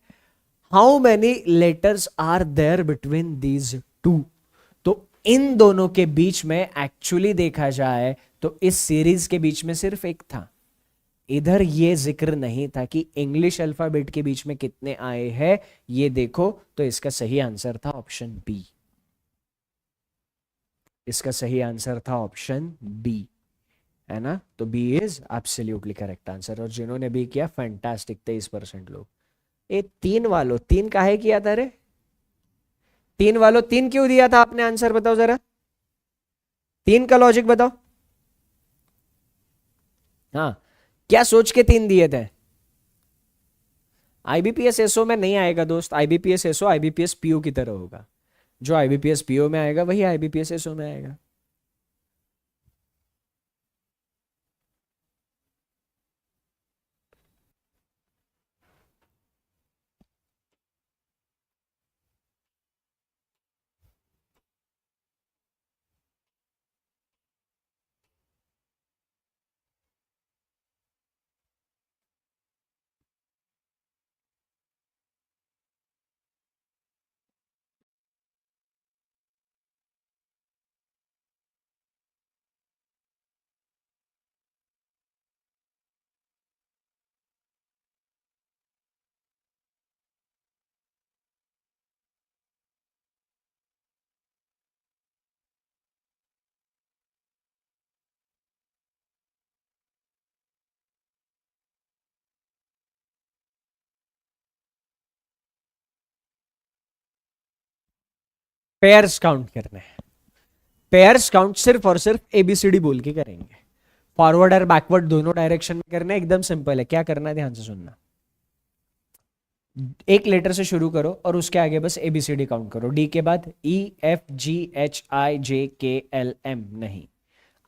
How many letters are there between these two. तो इन दोनों के बीच में एक्चुअली देखा जाए तो इस सीरीज के बीच में सिर्फ एक था। इधर ये जिक्र नहीं था कि इंग्लिश अल्फाबेट के बीच में कितने आए हैं। ये देखो, तो इसका सही आंसर था ऑप्शन बी। इसका सही आंसर था ऑप्शन बी, है ना। तो B is absolutely correct answer. और जिन्होंने बी किया, फैंटास्टिक, 23% लोग। ये तीन वालों, तीन काहे किया था रे? तीन वालों, तीन क्यों दिया था आपने आंसर? बताओ जरा, तीन का लॉजिक बताओ। हाँ, क्या सोच के तीन दिए थे? आईबीपीएस एसओ में नहीं आएगा दोस्त। आईबीपीएस एसओ आईबीपीएस पीओ की तरह होगा। जो आईबीपीएस पीओ में आएगा वही आईबीपीएस एसओ में आएगा। पेयर्स काउंट करने हैं। पेयर्स काउंट सिर्फ और सिर्फ एबीसीडी बोल के करेंगे। फॉरवर्ड और बैकवर्ड दोनों डायरेक्शन में करना है। एकदम सिंपल है। क्या करना है, ध्यान से सुनना। एक लेटर से शुरू करो और उसके आगे बस एबीसीडी काउंट करो। डी के बाद ई F G H I J K L M नहीं,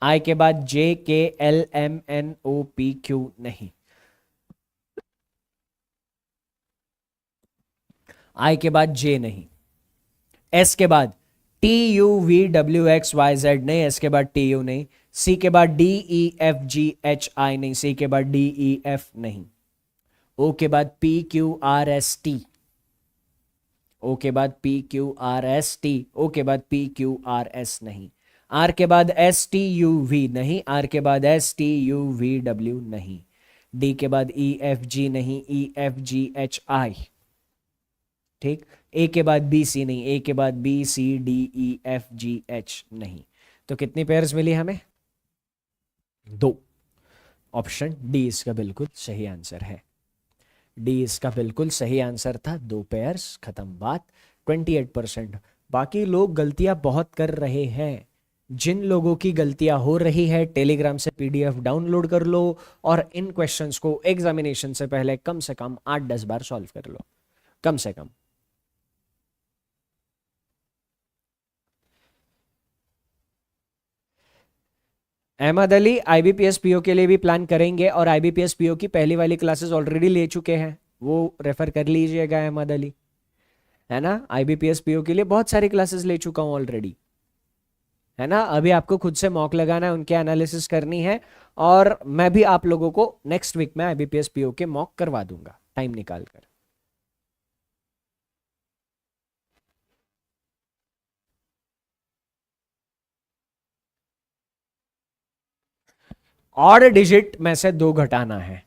आई के बाद J K L M N O P Q नहीं, आई के बाद जे नहीं, एस के बाद T U V W X Y Z नहीं, एस के बाद टी यू नहीं, सी के बाद D E F G H I नहीं, सी के बाद डी ई एफ नहीं, ओ के बाद P Q R S T, O के बाद P Q R S T, O के बाद पी क्यू आर एस नहीं, आर के बाद एस टी यू वी नहीं, आर के बाद S T U V W नहीं, डी के बाद ई एफ जी नहीं, ई एफ जी एच आई, ठीक, ए के बाद बी सी नहीं, ए के बाद B C D E F G H नहीं। तो कितनी पेयर्स मिली हमें? 2। ऑप्शन डी इसका बिल्कुल सही आंसर है, डी इसका बिल्कुल सही आंसर था, 2 पेयर्स, खत्म बात। 28%। बाकी लोग गलतियां बहुत कर रहे हैं, जिन लोगों की गलतियां हो रही है टेलीग्राम से पीडीएफ डाउनलोड कर लो और इन क्वेश्चंस को एग्जामिनेशन से पहले कम से कम 8-10 बार सॉल्व कर लो, कम से कम। अहमद अली आईबीपीएस पीओ के लिए भी प्लान करेंगे और आईबीपीएस पीओ की पहली वाली क्लासेस ऑलरेडी ले चुके हैं, वो रेफर कर लीजिएगा अहमद अली, है ना। आईबीपीएस पीओ के लिए बहुत सारी क्लासेस ले चुका हूं ऑलरेडी, है ना। अभी आपको खुद से मॉक लगाना है, उनके एनालिसिस करनी है, और मैं भी आप लोगों को नेक्स्ट वीक में आईबीपीएस पीओ के मॉक करवा दूंगा टाइम निकाल कर। ऑड डिजिट में से 2 घटाना है,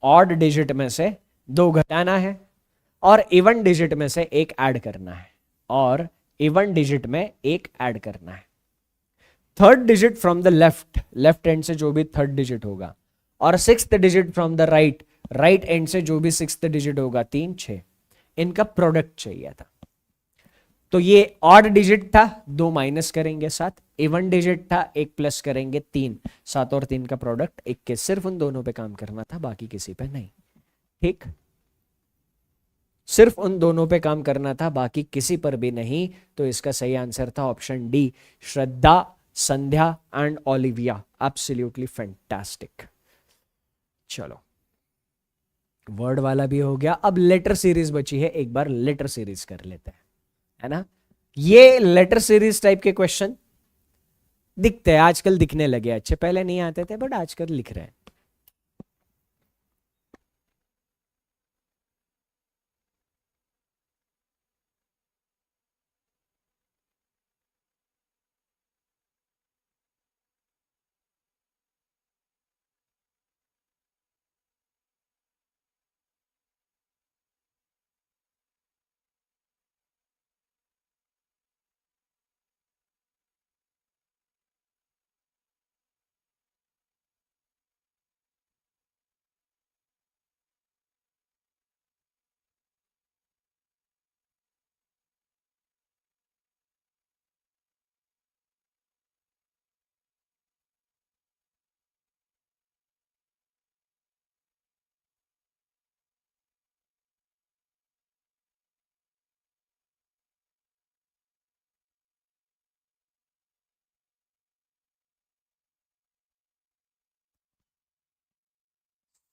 ऑड डिजिट में से 2 घटाना है, और इवन डिजिट में से 1 ऐड करना है, और इवन डिजिट में 1 ऐड करना है। Third digit from the left, left end से जो भी थर्ड डिजिट होगा, और sixth digit from the right, right end से जो भी सिक्स्थ डिजिट होगा, 3, 6, इनका प्रोडक्ट चाहिए था। तो ये ऑड डिजिट था, 2 माइनस करेंगे 7, इवन डिजिट था, 1 प्लस करेंगे 3, 7 और 3 का प्रोडक्ट 21। सिर्फ उन दोनों पे काम करना था, बाकी किसी पे नहीं, ठीक। सिर्फ उन दोनों पे काम करना था, बाकी किसी पर भी नहीं। तो इसका सही आंसर था option D, Shraddha, Sandhya and Olivia. Absolutely fantastic. चलो, वर्ड वाला भी हो गया, अब लेटर सीरीज बची है, एक बार लेटर सीरीज कर लेते हैं, है ना। ये लेटर सीरीज टाइप के क्वेश्चन दिखते हैं आजकल, दिखने लगे अच्छे, पहले नहीं आते थे बट आजकल लिख रहे हैं।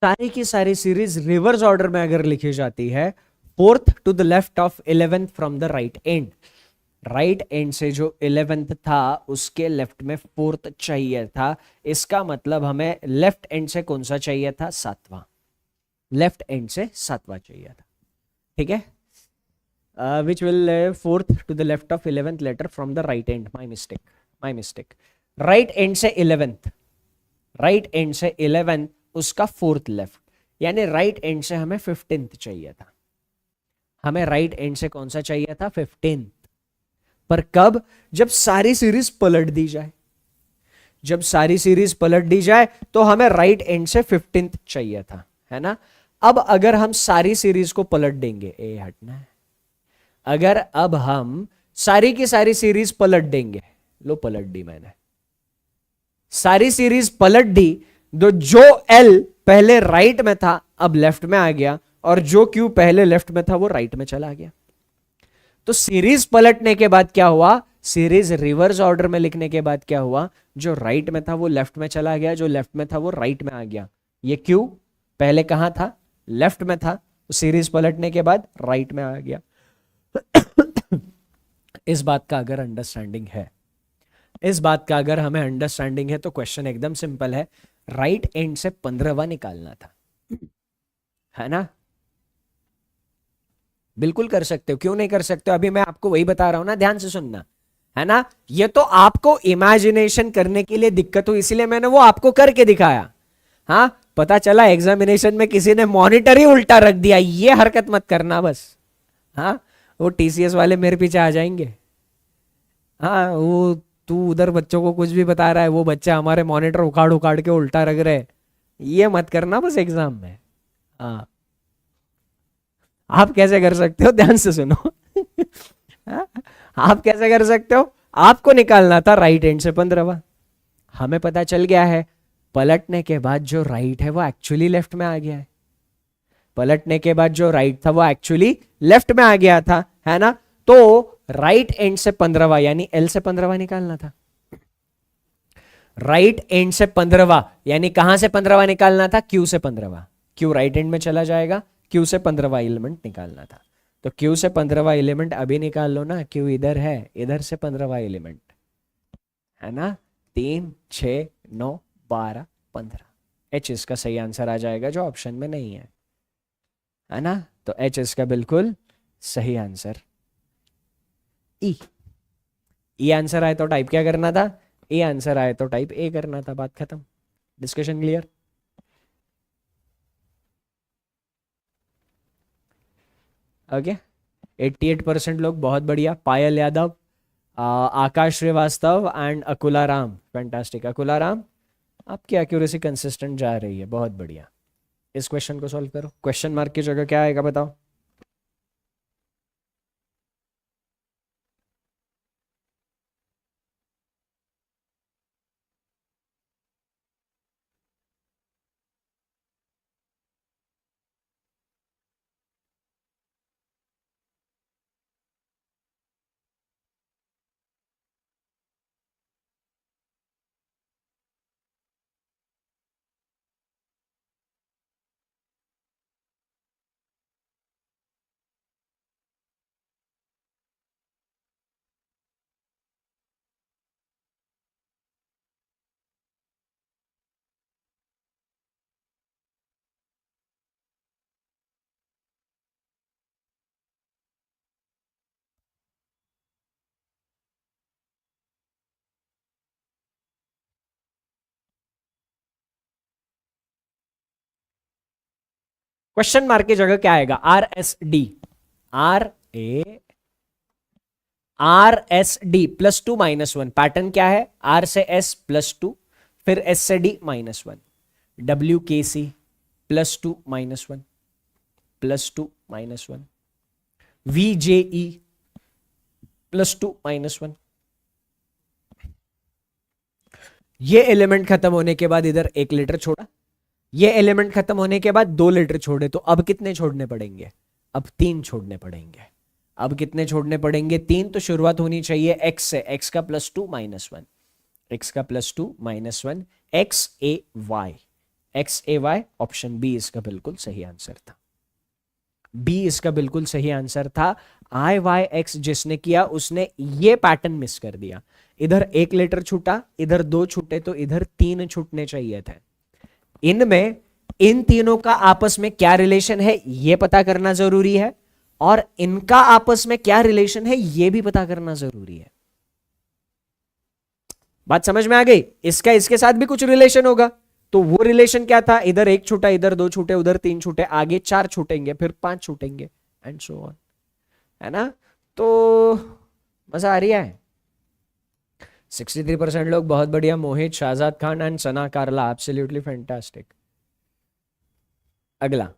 सारी की सारी सीरीज रिवर्स ऑर्डर में अगर लिखी जाती है, 4th to the left of 11th from the right end, right end से जो 11th था उसके लेफ्ट में 4th चाहिए था। इसका मतलब हमें लेफ्ट एंड से कौन सा चाहिए था? 7वां। लेफ्ट एंड से 7वां चाहिए था, ठीक है। Which will 4th to the left of 11th letter from the right end, my mistake, my mistake. Right end से 11th, राइट एंड से 11th उसका 4th लेफ्ट, यानी राइट एंड से हमें 15th चाहिए था। हमें राइट एंड से कौन सा चाहिए था? 15th। पर कब? जब सारी सीरीज पलट दी जाए, जब सारी सीरीज पलट दी जाए तो हमें राइट एंड से 15th चाहिए था, है ना। अब अगर हम सारी सीरीज को पलट देंगे, ए हटना है, अगर अब हम सारी की सारी सीरीज पलट देंगे, लो पलट दी मैंने, सारी सीरीज पलट दी, तो जो एल पहले राइट में था अब लेफ्ट में आ गया, और जो क्यू पहले लेफ्ट में था वो राइट में चला गया। तो सीरीज पलटने के बाद क्या हुआ? सीरीज रिवर्स ऑर्डर में लिखने के बाद क्या हुआ, जो राइट में था वो लेफ्ट में चला गया, जो लेफ्ट में था वो राइट में आ गया। ये क्यों? पहले कहाँ था? लेफ्ट में था, सीरीज पलटने के बाद राइट में आ गया। इस बात का अगर अंडरस्टैंडिंग है, इस बात का अगर हमें अंडरस्टैंडिंग है तो क्वेश्चन एकदम सिंपल है, राइट एंड से 15वां निकालना था, है ना? बिल्कुल कर सकते हो, क्यों नहीं कर सकते हो? अभी मैं आपको वही बता रहा हूं ना, ध्यान से सुनना, है ना? ये तो आपको इमेजिनेशन करने के लिए दिक्कत हुई, इसीलिए मैंने वो आपको करके दिखाया। हाँ, पता चला एग्जामिनेशन में किसी ने मॉनिटर ही उल्टा रख दिया, ये हरकत मत करना बस। हाँ, वो टीसीएस वाले मेरे पीछे आ जाएंगे। हाँ, वो तू उधर बच्चों को कुछ भी बता रहा है, वो बच्चे हमारे मॉनिटर उखाड़ उखाड़ के उल्टा रख रहे हैं, ये मत करना बस एग्जाम में। हाँ, आप कैसे कर सकते हो, ध्यान से सुनो। हाँ? आप कैसे कर सकते हो? आपको निकालना था राइट हैंड से 15वां। हमें पता चल गया है पलटने के बाद जो राइट है वो एक्चुअली लेफ्ट में आ गया है, पलटने के बाद जो राइट था वो एक्चुअली लेफ्ट में आ गया था, है ना? तो राइट एंड से 15वां यानी एल से 15वां निकालना था। राइट एंड से 15वां यानी कहां से 15वां निकालना था? क्यू से 15वां। क्यू राइट एंड में चला जाएगा, क्यू से 15वां एलिमेंट निकालना था। तो क्यू से 15वां एलिमेंट अभी निकाल लो ना, क्यू इधर है, इधर से 15वां एलिमेंट, है ना? 3, 6, 9, 12, 15। एच इसका सही आंसर आ जाएगा जो ऑप्शन में नहीं है ना? तो एच इसका बिल्कुल सही आंसर। ई, ई आंसर आए तो टाइप क्या करना था? ए आंसर आए तो टाइप ए करना था, बात खत्म। Discussion clear? ओके, 88% लोग, बहुत बढ़िया। पायल यादव, आकाश श्रीवास्तव एंड अकुला राम, फैंटास्टिक। अकुला राम, आपकी एक्यूरेसी कंसिस्टेंट जा रही है, बहुत बढ़िया। इस क्वेश्चन को सॉल्व करो, क्वेश्चन मार्क की जगह क्या आएगा बताओ? क्वेश्चन मार्क की जगह क्या आएगा? R S D, R A R S D +2 -1। Pattern क्या है? R से S +2, फिर S से D -1। WKC +2 -1, +2 -1। VJE +2 -1। ये एलिमेंट खत्म होने के बाद इधर 1 लीटर छोड़ा, ये एलिमेंट खत्म होने के बाद 2 लीटर छोड़े, तो अब कितने छोड़ने पड़ेंगे? अब 3 छोड़ने पड़ेंगे। अब कितने छोड़ने पड़ेंगे? 3। तो शुरुआत होनी चाहिए x से, x का +2 -1, x का +2 -1, XAY, XAY, ऑप्शन बी इसका बिल्कुल सही आंसर था। बी इसका बिल्कुल सही आंसर था। IYX जिसने किया उसने ये पैटर्न मिस कर दिया, इधर 1 लीटर छूटा, इधर 2 छूटे, तो इधर 3 छूटने चाहिए थे। इनमें इन तीनों का आपस में क्या रिलेशन है ये पता करना जरूरी है, और इनका आपस में क्या रिलेशन है ये भी पता करना जरूरी है। बात समझ में आ गई? इसका इसके साथ भी कुछ रिलेशन होगा, तो वो रिलेशन क्या था? इधर 1 छूटा, इधर 2 छूटे, उधर 3 छूटे, आगे 4 छूटेंगे, फिर 5 छूटेंगे, एंड सो ऑन, है ना? तो मजा आ रही है? 63% लोग, बहुत बढ़िया। Mohit, Shahzad Khan and Sana Karla, absolutely fantastic. अगला,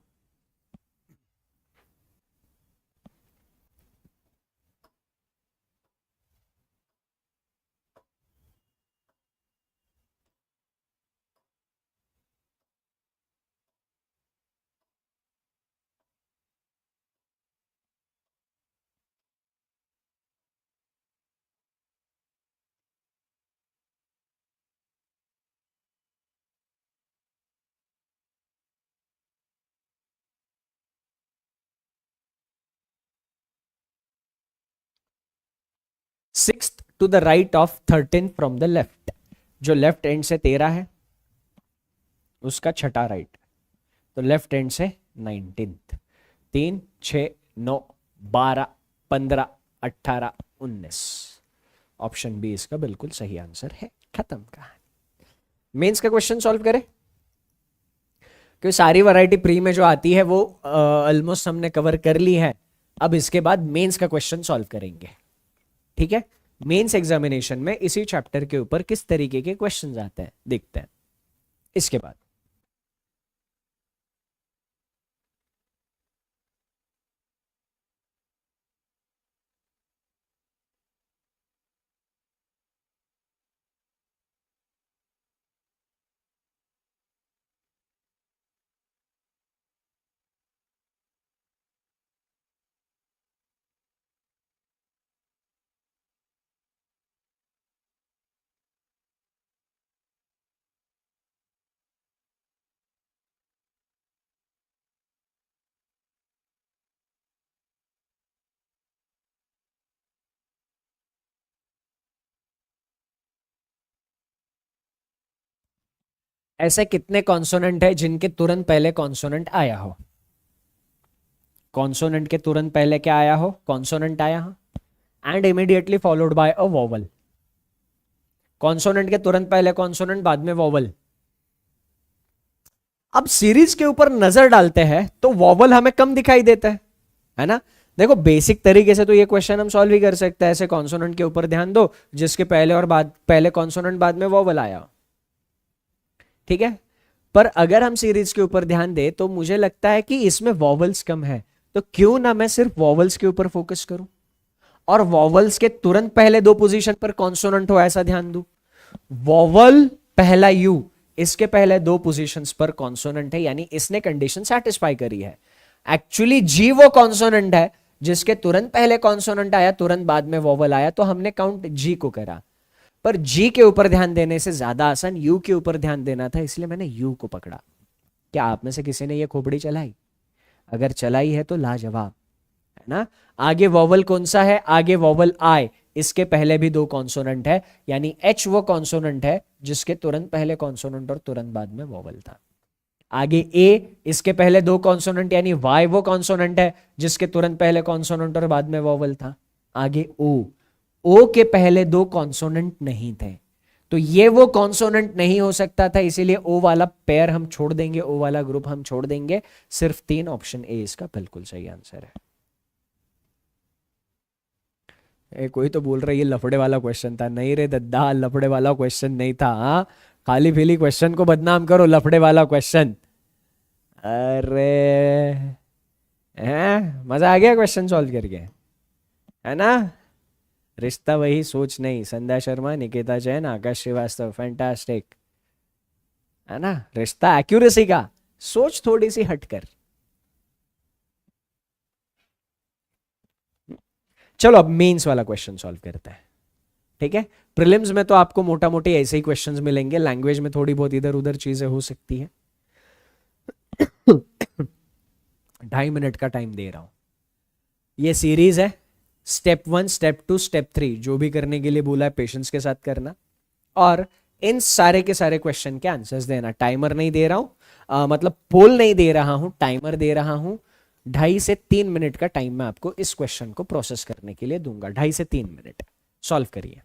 sixth to the right of 13 from the left, जो लेफ्ट एंड से 13 है उसका छठा राइट, तो लेफ्ट एंड से 19th। 3 6 9 12 15 18 19, ऑप्शन बी इसका बिल्कुल सही आंसर है। खत्म कहानी। मेंस का क्वेश्चन सॉल्व करें, क्योंकि सारी वैरायटी प्री में जो आती है वो ऑलमोस्ट हमने कवर कर ली है। अब इसके बाद मेंस का क्वेश्चन सॉल्व करेंगे, ठीक है। मेंस एग्जामिनेशन में इसी चैप्टर के ऊपर किस तरीके के क्वेश्चंस आते हैं देखते हैं इसके बाद। ऐसे कितने कॉन्सोनेंट है जिनके तुरंत पहले कॉन्सोनेंट आया हो? कॉन्सोनेंट के तुरंत पहले क्या आया हो? कॉन्सोनेंट आया हो, and immediately followed by a vowel. Consonant के तुरंत पहले कॉन्सोनेंट, बाद में वॉवल। अब सीरीज के ऊपर नजर डालते हैं तो वॉवल हमें कम दिखाई देता है ना। देखो बेसिक तरीके से तो ये क्वेश्चन हम सॉल्व ही कर सकते हैं। ऐसे कॉन्सोनेंट के ऊपर ध्यान दो जिसके पहले और बाद, पहले कॉन्सोनेंट बाद में वॉवल आया, ठीक है। पर अगर हम सीरीज के ऊपर ध्यान दें तो मुझे लगता है कि इसमें वॉवल्स कम है, तो क्यों ना मैं सिर्फ वॉवल्स के ऊपर फोकस करूं और वॉवल्स के तुरंत पहले दो पोजीशन पर कॉन्सोनेंट हो ऐसा ध्यान दूं। वॉवल पहला यू, इसके पहले दो पोजीशंस पर कॉन्सोनेंट है, यानी इसने कंडीशन सेटिस्फाई करी है। एक्चुअली जी वो कॉन्सोनेंट है जिसके तुरंत पहले कॉन्सोनेंट आया, तुरंत बाद में वॉवल आया, तो हमने काउंट जी को करा। पर जी के ऊपर ध्यान देने से ज्यादा आसान यू के ऊपर ध्यान देना था, इसलिए मैंने यू को पकड़ा। क्या आप में से किसी ने ये खोपड़ी चलाई? अगर चलाई है तो लाजवाब, है ना। आगे वॉवल कौन सा है? आगे वॉवल आई, इसके पहले भी दो कॉन्सोनेंट है, यानी एच वो कॉन्सोनेंट है जिसके तुरंत पहले कॉन्सोनेंट और तुरंत बाद में वॉवल था। आगे ए, इसके पहले दो कॉन्सोनेंट, यानी वाई वो कॉन्सोनेंट है जिसके तुरंत पहले कॉन्सोनेंट और बाद में वॉवल था। आगे ओ, ओ के पहले दो कॉन्सोनेंट नहीं थे, तो ये वो कॉन्सोनेंट नहीं हो सकता था, इसीलिए ओ वाला पेयर हम छोड़ देंगे, ओ वाला ग्रुप हम छोड़ देंगे। सिर्फ 3, ऑप्शन ए इसका बिल्कुल सही आंसर है। कोई तो बोल रहा है ये लफड़े वाला क्वेश्चन था। नहीं रे दद्दा, लफड़े वाला क्वेश्चन नहीं था। हाँ, खाली फिली क्वेश्चन को बदनाम करो, लफड़े वाला क्वेश्चन। अरे हैं, मजा आ गया क्वेश्चन सॉल्व करके, है ना। रिश्ता वही, सोच नहीं। संध्या शर्मा, निकिता जैन, आकाश श्रीवास्तव, फैंटास्टिक, है ना। रिश्ता एक्यूरेसी का, सोच थोड़ी सी हटकर। चलो अब मेंस वाला क्वेश्चन सॉल्व करते हैं, ठीक है। प्रीलिम्स में तो आपको मोटा मोटी ऐसे ही क्वेश्चंस मिलेंगे, लैंग्वेज में थोड़ी बहुत इधर उधर चीजें हो सकती है। 2.5 मिनट का टाइम दे रहा हूं। ये सीरीज है, स्टेप 1 स्टेप 2 स्टेप 3, जो भी करने के लिए बोला है पेशेंस के साथ करना, और इन सारे के सारे क्वेश्चन के आंसर्स देना। टाइमर नहीं दे रहा हूं, मतलब पोल नहीं दे रहा हूं, टाइमर दे रहा हूं। 2.5 से 3 मिनट का टाइम मैं आपको इस क्वेश्चन को प्रोसेस करने के लिए दूंगा। 2.5 से 3 मिनट, सॉल्व करिए।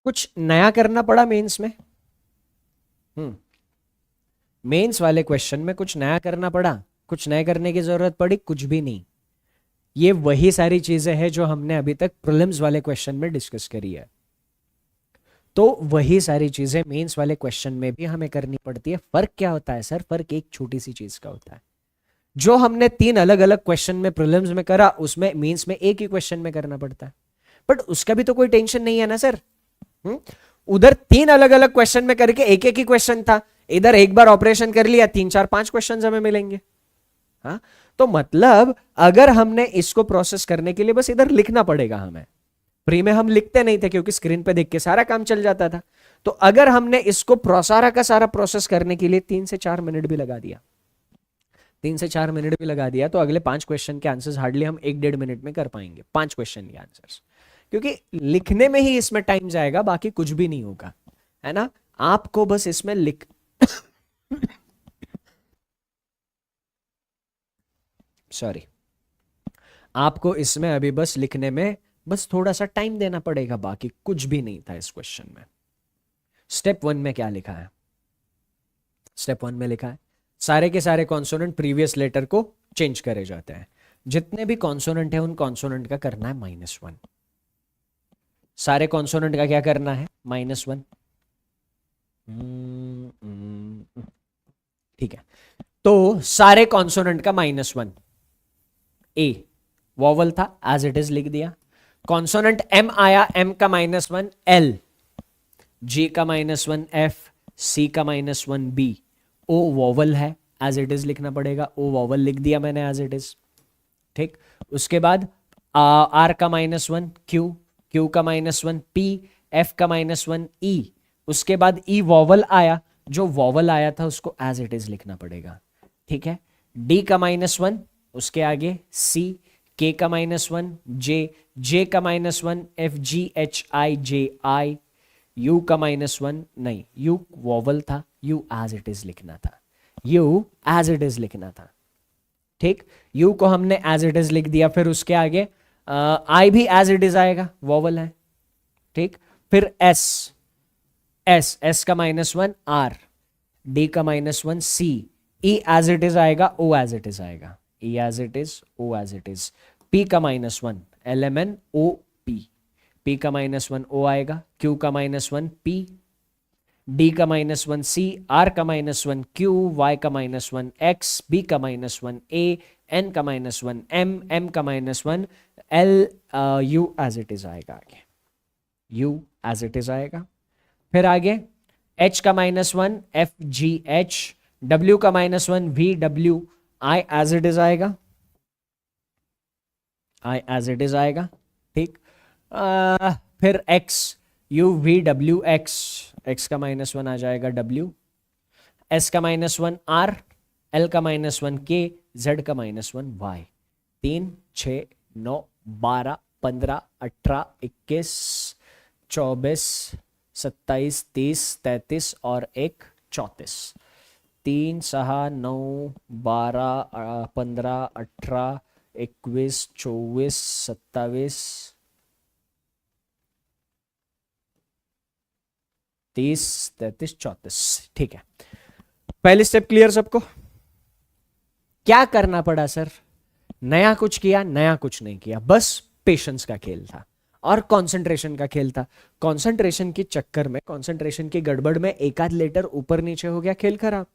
कुछ नया करना पड़ा मेंस में? मेंस वाले क्वेश्चन में कुछ नया करना पड़ा? कुछ नए करने की जरूरत पड़ी? कुछ भी नहीं। ये वही सारी चीजें हैं जो हमने अभी तक प्रीलिम्स वाले क्वेश्चन में डिस्कस करी है। तो वही सारी चीजें मेंस वाले क्वेश्चन में भी हमें करनी पड़ती है। फर्क क्या होता है सर? फर्क एक छोटी सी चीज का होता है। जो हमने 3 अलग अलग क्वेश्चन में प्रीलिम्स में करा, उसमें मेंस में एक ही क्वेश्चन में करना पड़ता है। बट उसका भी तो कोई टेंशन नहीं है ना सर। उधर 3 अलग अलग क्वेश्चन में करके एक एक ही क्वेश्चन था, इधर एक बार ऑपरेशन कर लिया, 3 4 5 क्वेश्चन हमें मिलेंगे। हाँ, तो मतलब अगर हमने इसको प्रोसेस करने के लिए बस इधर लिखना पड़ेगा हमें। प्री में हम लिखते नहीं थे क्योंकि स्क्रीन पे देख के सारा काम चल जाता था। तो अगर हमने इसको सारा का सारा प्रोसेस करने के लिए 3 से 4 मिनट भी लगा दिया, 3 से 4 मिनट भी लगा दिया, तो अगले 5 क्वेश्चन के आंसर्स हार्डली हम 1 1.5 मिनट में कर पाएंगे, 5 क्वेश्चन के आंसर्स। क्योंकि लिखने में ही इसमें टाइम जाएगा, बाकी कुछ भी नहीं होगा, है ना। आपको बस इसमें लिख सॉरी, आपको इसमें अभी बस लिखने में बस थोड़ा सा टाइम देना पड़ेगा, बाकी कुछ भी नहीं था इस क्वेश्चन में। स्टेप 1 में क्या लिखा है? स्टेप 1 में लिखा है सारे के सारे कॉन्सोनेंट प्रीवियस लेटर को चेंज करे जाते हैं। जितने भी कॉन्सोनेंट है उन कॉन्सोनेंट का करना है -1। सारे कॉन्सोनेंट का क्या करना है? -1। ठीक है, तो सारे कॉन्सोनेंट का -1। ए वॉवल था, एज इट इज लिख दिया। कॉन्सोनेंट एम आया, एम का -1 एल, जी का -1 एफ, सी का -1 बी। ओ वॉवल है, एज इट इज लिखना पड़ेगा, ओ वॉवल लिख दिया मैंने एज इट इज। ठीक, उसके बाद आर का -1 क्यू, क्यू का -1 पी, एफ का -1 ई। उसके बाद ई वॉवल आया, जो वॉवल आया था उसको एज इट इज लिखना पड़ेगा। ठीक है, डी का -1, उसके आगे सी, के का -1 जे, जे का -1 F G H I J I, you का -1 नहीं, यू वॉवल था, यू एज इट इज लिखना था, यू एज इट इज लिखना था। ठीक, यू को हमने एज इट इज लिख दिया। फिर उसके आगे आई भी एज इट इज आएगा, वॉवल है। ठीक, फिर एस, एस, एस का -1 आर, डी का -1 C, E as it is आएगा, ओ एज इट इज आएगा, E as it is, O as it is. P का -1 L M N O P, P का -1 ओ आएगा, क्यू का -1 पी, डी का -1 सी, आर का -1 क्यू, वाई का -1 एक्स, बी का -1 ए, एन का -1 एम, एम का -1 L, U as it is आएगा आगे, यू एज इट इज आएगा। फिर आगे एच का -1 एफ जी एच, डब्ल्यू का -1 V W, I as it is आएगा, आई एज इट इज आएगा। ठीक, फिर X, U V W X, X का -1 आ जाएगा डब्ल्यू, एस का -1 आर, एल का -1 के, जेड का -1 वाई। 3 6 9 12 15 18 21 24 27 30 33 और 1 34। 3 6 9 12 15 18 21 24 27 30 33 34। ठीक है, पहली स्टेप क्लियर सबको? क्या करना पड़ा सर? नया कुछ किया? नया कुछ नहीं किया, बस पेशेंस का खेल था और कंसंट्रेशन का खेल था। कंसंट्रेशन के चक्कर में, कंसंट्रेशन की गड़बड़ में एक आध लेटर ऊपर नीचे हो गया, खेल खराब।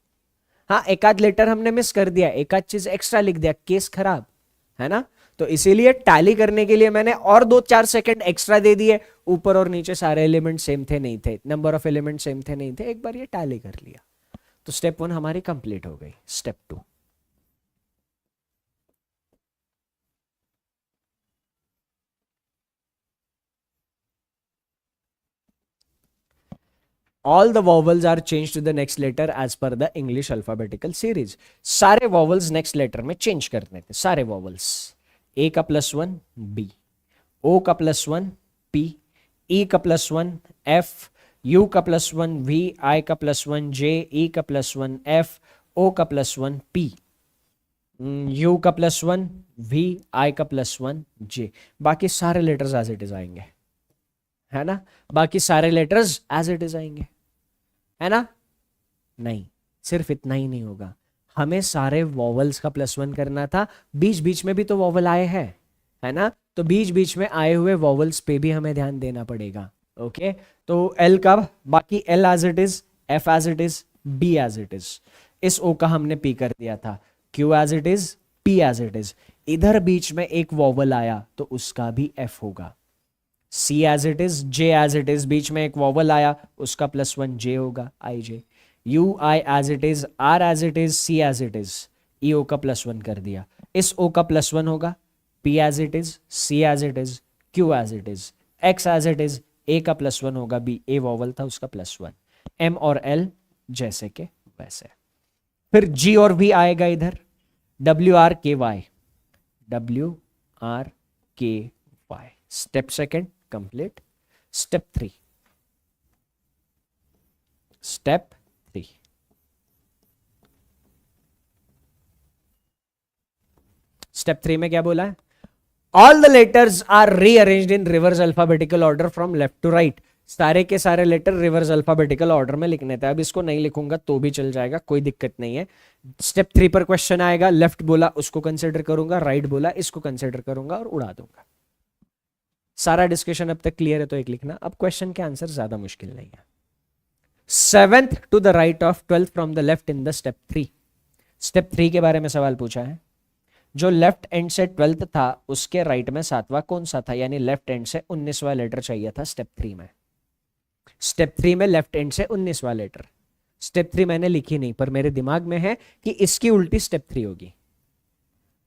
हाँ, एक आध लेटर हमने मिस कर दिया, एक आध चीज एक्स्ट्रा लिख दिया, केस खराब, है ना। तो इसीलिए टैली करने के लिए मैंने और 2-4 सेकंड एक्स्ट्रा दे दिए। ऊपर और नीचे सारे एलिमेंट सेम थे नहीं थे, नंबर ऑफ एलिमेंट सेम थे नहीं थे, एक बार ये टैली कर लिया तो स्टेप 1 हमारी कंप्लीट हो गई। Step 2, all the vowels are changed to the next letter as per the English alphabetical series। सारे vowels next letter में change करने थे, सारे vowels। A का +1 B, O का +1 P, E का +1 F, U का +1 V, I का +1 J, E का +1 F, O का +1 P, U का +1 V, I का +1 J। बाकी सारे लेटर्स एज इट इज आएंगे, है ना, बाकी सारे लेटर्स एज इट इज आएंगे, है ना। नहीं, सिर्फ इतना ही नहीं होगा, हमें सारे वॉवल्स का +1 करना था, बीच बीच में भी तो वॉवल आए हैं, है ना, तो बीच बीच में आए हुए वॉवल्स पे भी हमें ध्यान देना पड़ेगा। ओके, तो एल का, बाकी L as it is, F as it is, B as it is, इस ओ का हमने पी कर दिया था, Q as it is, P as it is, इधर बीच में एक वॉवल आया तो उसका भी एफ होगा, C as it is, J as it is, बीच में एक वॉवल आया उसका +1 जे होगा, I J, U I as it is, R as it is, C as it is, E O का +1 कर दिया, इस ओ का +1 होगा, P as it is, C as it is, Q as it is, X as it is, A का +1 होगा, बी ए वॉवल था उसका +1, एम और एल जैसे के वैसे, फिर जी और वी आएगा इधर, W R K Y, W R K Y, step second complete, step 3, step 3, step 3 में क्या बोला है, all the letters are rearranged in reverse alphabetical order from left to right, सारे के सारे लेटर रिवर्स अल्फाबेटिकल ऑर्डर में लिखने थे, अब इसको नहीं लिखूंगा तो भी चल जाएगा, कोई दिक्कत नहीं है। स्टेप 3 पर क्वेश्चन आएगा, लेफ्ट बोला उसको कंसिडर करूंगा, राइट बोला इसको कंसिडर करूंगा और उड़ा दूंगा। सारा डिस्कशन अब तक क्लियर है तो एक लिखना, अब क्वेश्चन के आंसर ज्यादा मुश्किल नहीं है। 7th to the right of 12th from the left in the step 3, step 3 के बारे में सवाल पूछा है, जो लेफ्ट एंड से 12th था उसके राइट में 7वां कौन सा था, यानी लेफ्ट एंड से 19वां लेटर चाहिए था स्टेप 3 में, स्टेप 3 में लेफ्ट एंड से 19वां लेटर, स्टेप 3 मैंने लिखी नहीं पर मेरे दिमाग में है कि इसकी उल्टी स्टेप 3 होगी,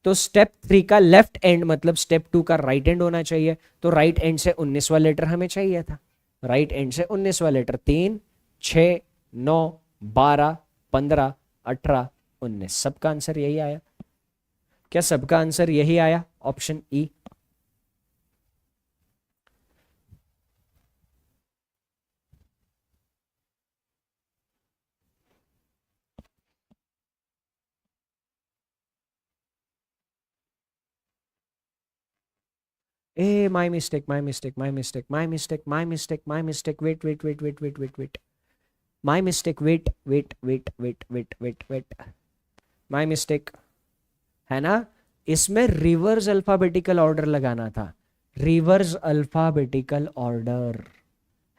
तो स्टेप 3 का लेफ्ट एंड मतलब स्टेप 2 का राइट एंड होना चाहिए, तो राइट एंड से 19वां लेटर हमें चाहिए था, राइट एंड से 19वां लेटर, 3 6 9 12 15 18 19, सबका आंसर यही आया, क्या सबका आंसर यही आया, ऑप्शन ई। ए my mistake, my mistake, my mistake, my mistake, my mistake, my mistake, wait wait wait wait wait wait wait, my mistake, wait wait wait wait wait wait wait, my mistake, है ना, इसमें रिवर्स अल्फाबेटिकल ऑर्डर लगाना था, रिवर्स अल्फाबेटिकल ऑर्डर,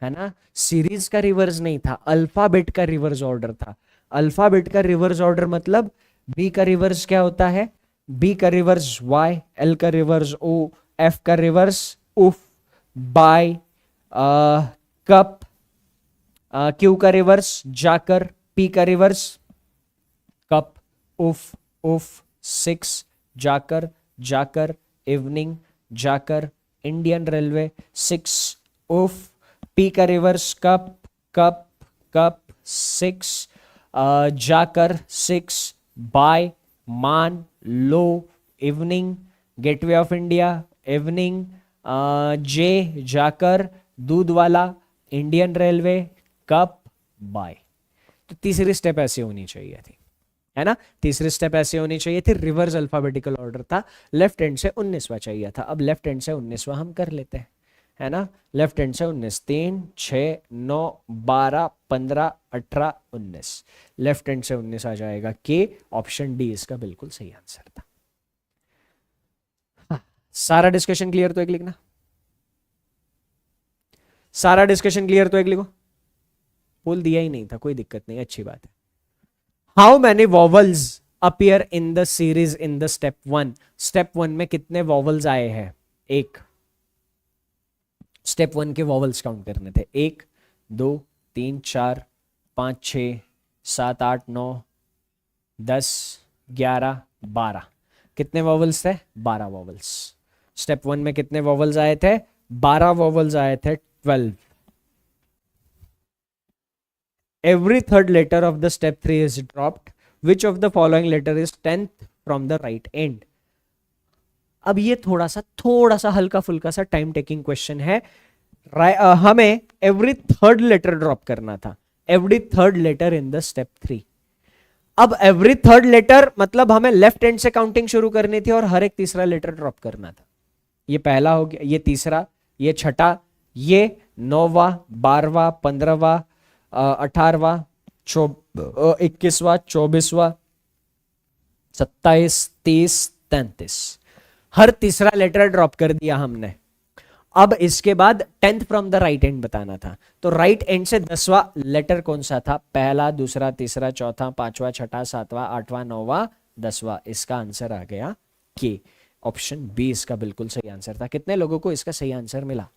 है ना, सीरीज का रिवर्स नहीं था, अल्फाबेट का रिवर्स ऑर्डर था, अल्फाबेट का रिवर्स ऑर्डर मतलब बी का रिवर्स क्या होता है, बी का रिवर्स वाई, एल का रिवर्स ओ, एफ का रिवर्स उफ, बाय, कप, क्यू का रिवर्स जाकर, पी का रिवर्स कप, उफ उफ, 6 जाकर, जाकर, इवनिंग, जाकर, इंडियन रेलवे, 6 उफ, पी का रिवर्स कप, कप कप, 6 जाकर, 6 बाय, मान, लो, evening, gateway of India, evening, J जाकर, दूध वाला, इंडियन रेलवे, कप, बाय, तो तीसरी स्टेप ऐसे होनी चाहिए थी, है ना, तीसरी स्टेप ऐसे होनी चाहिए थी, रिवर्स अल्फाबेटिकल ऑर्डर था, लेफ्ट हैंड से 19वां चाहिए था, अब लेफ्ट हैंड से 19वां हम कर लेते हैं, है ना, लेफ्ट हैंड से 19, 3 6 9 12 15 18 19, लेफ्ट हैंड से 19 आ जाएगा, के, ऑप्शन डी इसका बिल्कुल सही आंसर था। हाँ, सारा डिस्कशन क्लियर तो एक लिखना, सारा डिस्कशन क्लियर तो एक लिखो, बोल दिया ही नहीं था, कोई दिक्कत नहीं, अच्छी बात है। How many vowels appear in the series in the step 1, step 1 में कितने वॉवल्स आए हैं, एक, स्टेप 1 के वॉवल्स काउंट करने थे, 1 2 3 4 5 6 7 8 9 10 11 12, कितने वॉवल्स थे, 12 वॉवल्स, स्टेप 1 में कितने वॉवल्स आए थे, 12 वॉवल्स आए थे, 12, every third letter of the step 3 is dropped, which of the following letter is 10th from the right end। अब ये थोड़ा सा हल्का फुल्का सा टाइम टेकिंग क्वेश्चन है, हमें एवरी थर्ड लेटर ड्रॉप करना था, every third letter in the step 3, अब एवरी थर्ड लेटर मतलब हमें लेफ्ट हैंड से काउंटिंग शुरू करनी थी और हर एक तीसरा लेटर ड्रॉप करना था, ये पहला हो गया, ये तीसरा, ये छठा, ये 9वां, 12वां, 15वां, 18वां, 21वां, 24वां, 27, 30, 33, हर तीसरा लेटर ड्रॉप कर दिया हमने। अब इसके बाद 10th from the right and बताना था, तो राइट एंड से 10वां लेटर कौन सा था? पहला, दूसरा, तीसरा, चौथा, पांचवा, छठा, सातवां, आठवां, नौवां, 10वां। इसका आंसर आ गया के। ऑप्शन बी इसका बिल्कुल सही आंसर था। कितने लोगों को इसका सही आंसर मिला?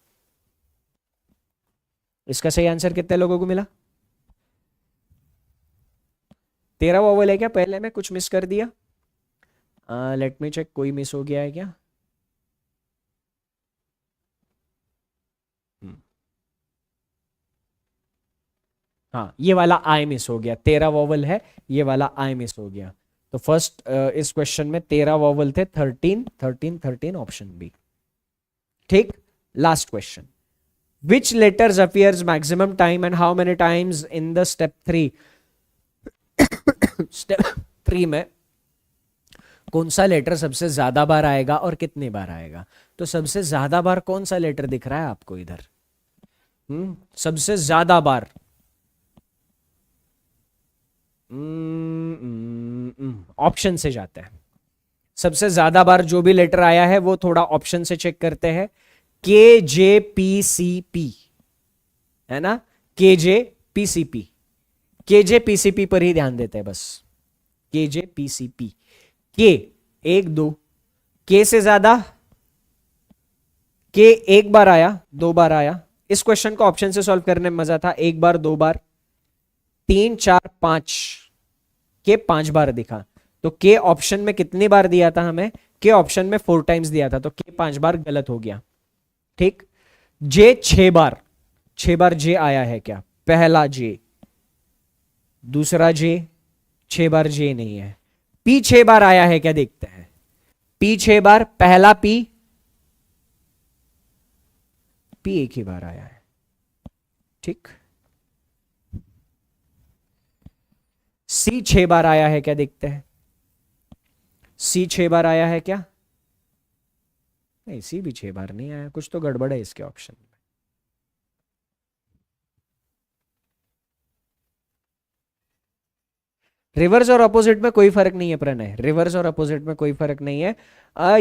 इसका सही आंसर कितने लोगों को मिला? 13 वोवल है क्या? पहले में कुछ मिस कर दिया? लेट मी चेक, कोई मिस हो गया है क्या? हाँ, ये वाला आई मिस हो गया। 13 वॉवल है, ये वाला आई मिस हो गया। तो फर्स्ट इस क्वेश्चन में 13 वॉवल थे। 13, 13, 13, ऑप्शन बी। ठीक। Last question, which letters appears maximum time and how many times in the step 3? Step 3 में कौन सा लेटर सबसे ज्यादा बार आएगा और कितनी बार आएगा? तो सबसे ज्यादा बार कौन सा लेटर दिख रहा है आपको इधर? सबसे ज्यादा बार ऑप्शन से जाते हैं। सबसे ज्यादा बार जो भी लेटर आया है वो थोड़ा ऑप्शन से चेक करते हैं। के जे पी सी पी, है ना? के जे पी सी पी, के जे पी सी पी पर ही ध्यान देते हैं बस। के जे पी सी पी, के 1 2, के से ज्यादा, के एक बार आया, 2 बार आया। इस क्वेश्चन को ऑप्शन से सॉल्व करने में मजा था। 1 बार, 2 बार, 3 4 5, के 5 बार दिखा। तो के ऑप्शन में कितनी बार दिया था हमें? के ऑप्शन में 4 टाइम्स दिया था, तो के 5 बार गलत हो गया। ठीक। जे 6 बार, 6 बार जे आया है क्या? पहला जे, दूसरा जे, 6 बार जे नहीं है। पी 6 बार आया है क्या? देखते हैं। पी 6 बार, पहला पी, पी एक ही बार आया है। ठीक। सी 6 बार आया है क्या? देखते हैं। सी 6 बार आया है क्या? नहीं, सी भी 6 बार नहीं आया। कुछ तो गड़बड़ है इसके ऑप्शन में। रिवर्स और अपोजिट में कोई फर्क नहीं है प्रणय, रिवर्स और अपोजिट में कोई फर्क नहीं है।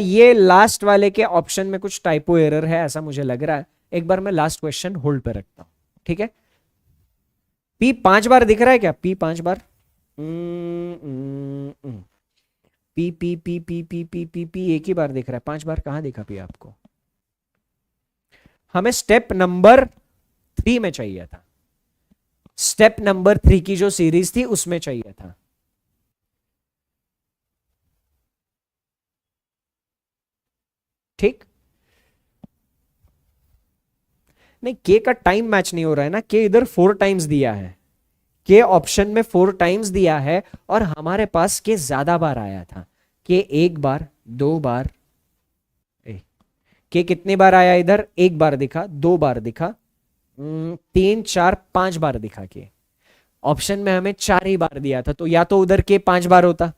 ये लास्ट वाले के ऑप्शन में कुछ टाइपो एरर है ऐसा मुझे लग रहा है। एक बार मैं लास्ट क्वेश्चन होल्ड पे रखता हूं, ठीक है? पी 5 बार दिख रहा है क्या? पी 5 बार, P P P P P P P P एक ही बार दिख रहा है। 5 बार कहां दिखा पी आपको? हमें स्टेप नंबर 3 में चाहिए था। स्टेप नंबर 3 की जो सीरीज थी उसमें चाहिए था। ठीक। नहीं, के का टाइम मैच नहीं हो रहा है ना। के इधर 4 टाइम्स दिया है, के ऑप्शन में 4 टाइम्स दिया है, और हमारे पास के ज्यादा बार आया था। के 1 बार, 2 बार, के कितनी बार आया इधर? 1 बार दिखा, 2 बार दिखा, 3 4 5 बार दिखा। के ऑप्शन में हमें 4 ही बार दिया था, तो या तो उधर के 5 बार होता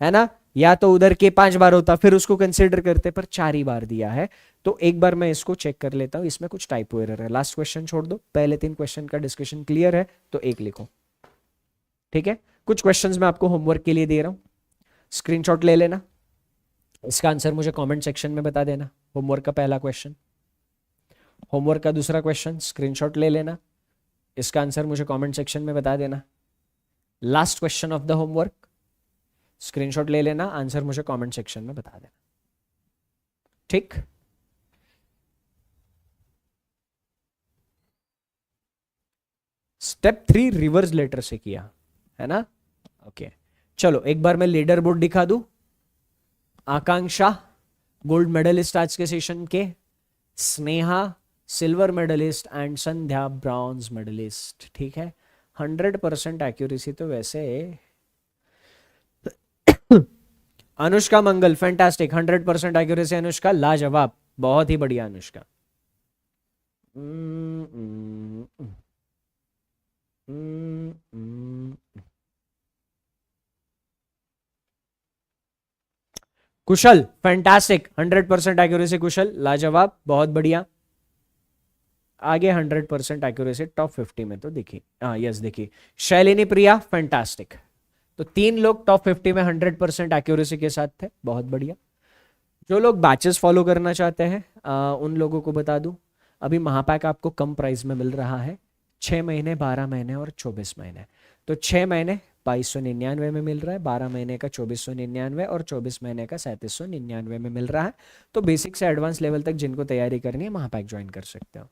है ना, या तो उधर के 5 बार होता, फिर उसको कंसिडर करते, पर 4 ही बार दिया है। तो एक बार मैं इसको चेक कर लेता हूं, इसमें कुछ टाइपो एरर है। लास्ट क्वेश्चन छोड़ दो, पहले 3 क्वेश्चन का डिस्कशन क्लियर है, तो एक लिखो। ठीक है? कुछ क्वेश्चंस मैं आपको होमवर्क के लिए दे रहा हूं, स्क्रीनशॉट ले लेना। इसका आंसर मुझे कमेंट सेक्शन में बता देना। होमवर्क का पहला क्वेश्चन, होमवर्क का दूसरा क्वेश्चन स्क्रीनशॉट ले लेना, इसका आंसर मुझे कमेंट सेक्शन में बता देना। Last question of the homework, screenshot ले लेना, आंसर मुझे कमेंट सेक्शन में बता देना। ठीक। स्टेप 3 रिवर्स लेटर से किया है ना? ओके। चलो एक बार मैं लीडर बोर्ड दिखा दूं। आकांक्षा गोल्ड मेडलिस्ट आज के सेशन के, Sneha silver medallist, and Sandhya bronze medallist. ठीक है? 100% एक्यूरेसी तो वैसे। अनुष्का मंगल फैंटास्टिक, 100% एक्यूरेसी अनुष्का, लाजवाब, बहुत ही बढ़िया अनुष्का। कुशल फैंटास्टिक, 100% एक्यूरेसी कुशल, लाजवाब, बहुत बढ़िया। आगे 100% एक्यूरेसी टॉप 50 में तो दिखी, हाँ यस दिखी। शैलिनी प्रिया फैंटास्टिक। तो 3 लोग टॉप 50 में 100% एक्यूरेसी के साथ थे, बहुत बढ़िया। जो लोग बैचेस फॉलो करना चाहते हैं उन लोगों को बता दूं, अभी महापैक आपको कम प्राइस में मिल रहा है, 6 महीने, 12 महीने और 24 महीने। तो 6 महीने 2299 में मिल रहा है, 12 महीने का 2499 और 24 महीने का 3799 में मिल रहा है। तो बेसिक से एडवांस लेवल तक जिनको तैयारी करनी है महापैक ज्वाइन कर सकते हो।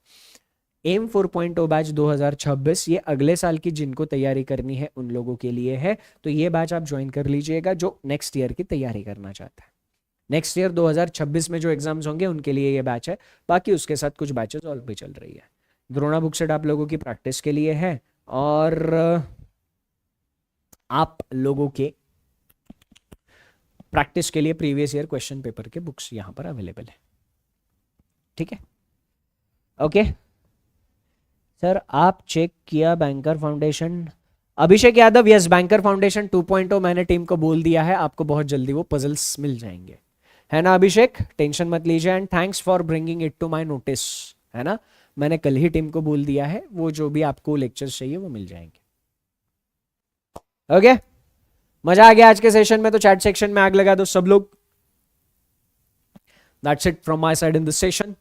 एम 4.0 बैच 2026 ये अगले साल की जिनको तैयारी करनी है उन लोगों के लिए है। तो ये बैच आप ज्वाइन कर लीजिएगा जो नेक्स्ट ईयर की तैयारी करना चाहता है। नेक्स्ट ईयर 2026 में जो एग्जाम्स होंगे उनके लिए ये बैच है। बाकी उसके साथ कुछ बैचेस और भी चल रही है। द्रोणा बुक सेट आप लोगों की प्रैक्टिस के लिए है, और आप लोगों के प्रैक्टिस के लिए प्रीवियस ईयर क्वेश्चन पेपर के बुक्स यहाँ पर अवेलेबल है। ठीक है, ओके सर। आप चेक किया banker foundation? Abhishek Yadav, yes banker foundation 2.0 मैंने टीम को बोल दिया है, आपको बहुत जल्दी वो पजल्स मिल जाएंगे, है ना अभिषेक? टेंशन मत लीजिए, and thanks for bringing it to my notice, है ना? मैंने कल ही टीम को बोल दिया है, वो जो भी आपको लेक्चर्स चाहिए वो मिल जाएंगे। ओके मजा आ गया आज के सेशन में, तो चैट सेक्शन में आग लगा दो सब लोग। That's it from my side in this session.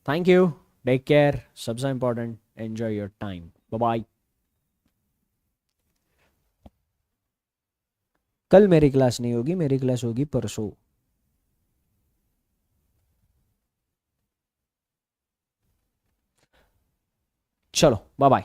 Thank you, take care, सबसे important enjoy your time, bye bye. कल मेरी क्लास नहीं होगी, मेरी क्लास होगी परसों। चलो बाय बाय।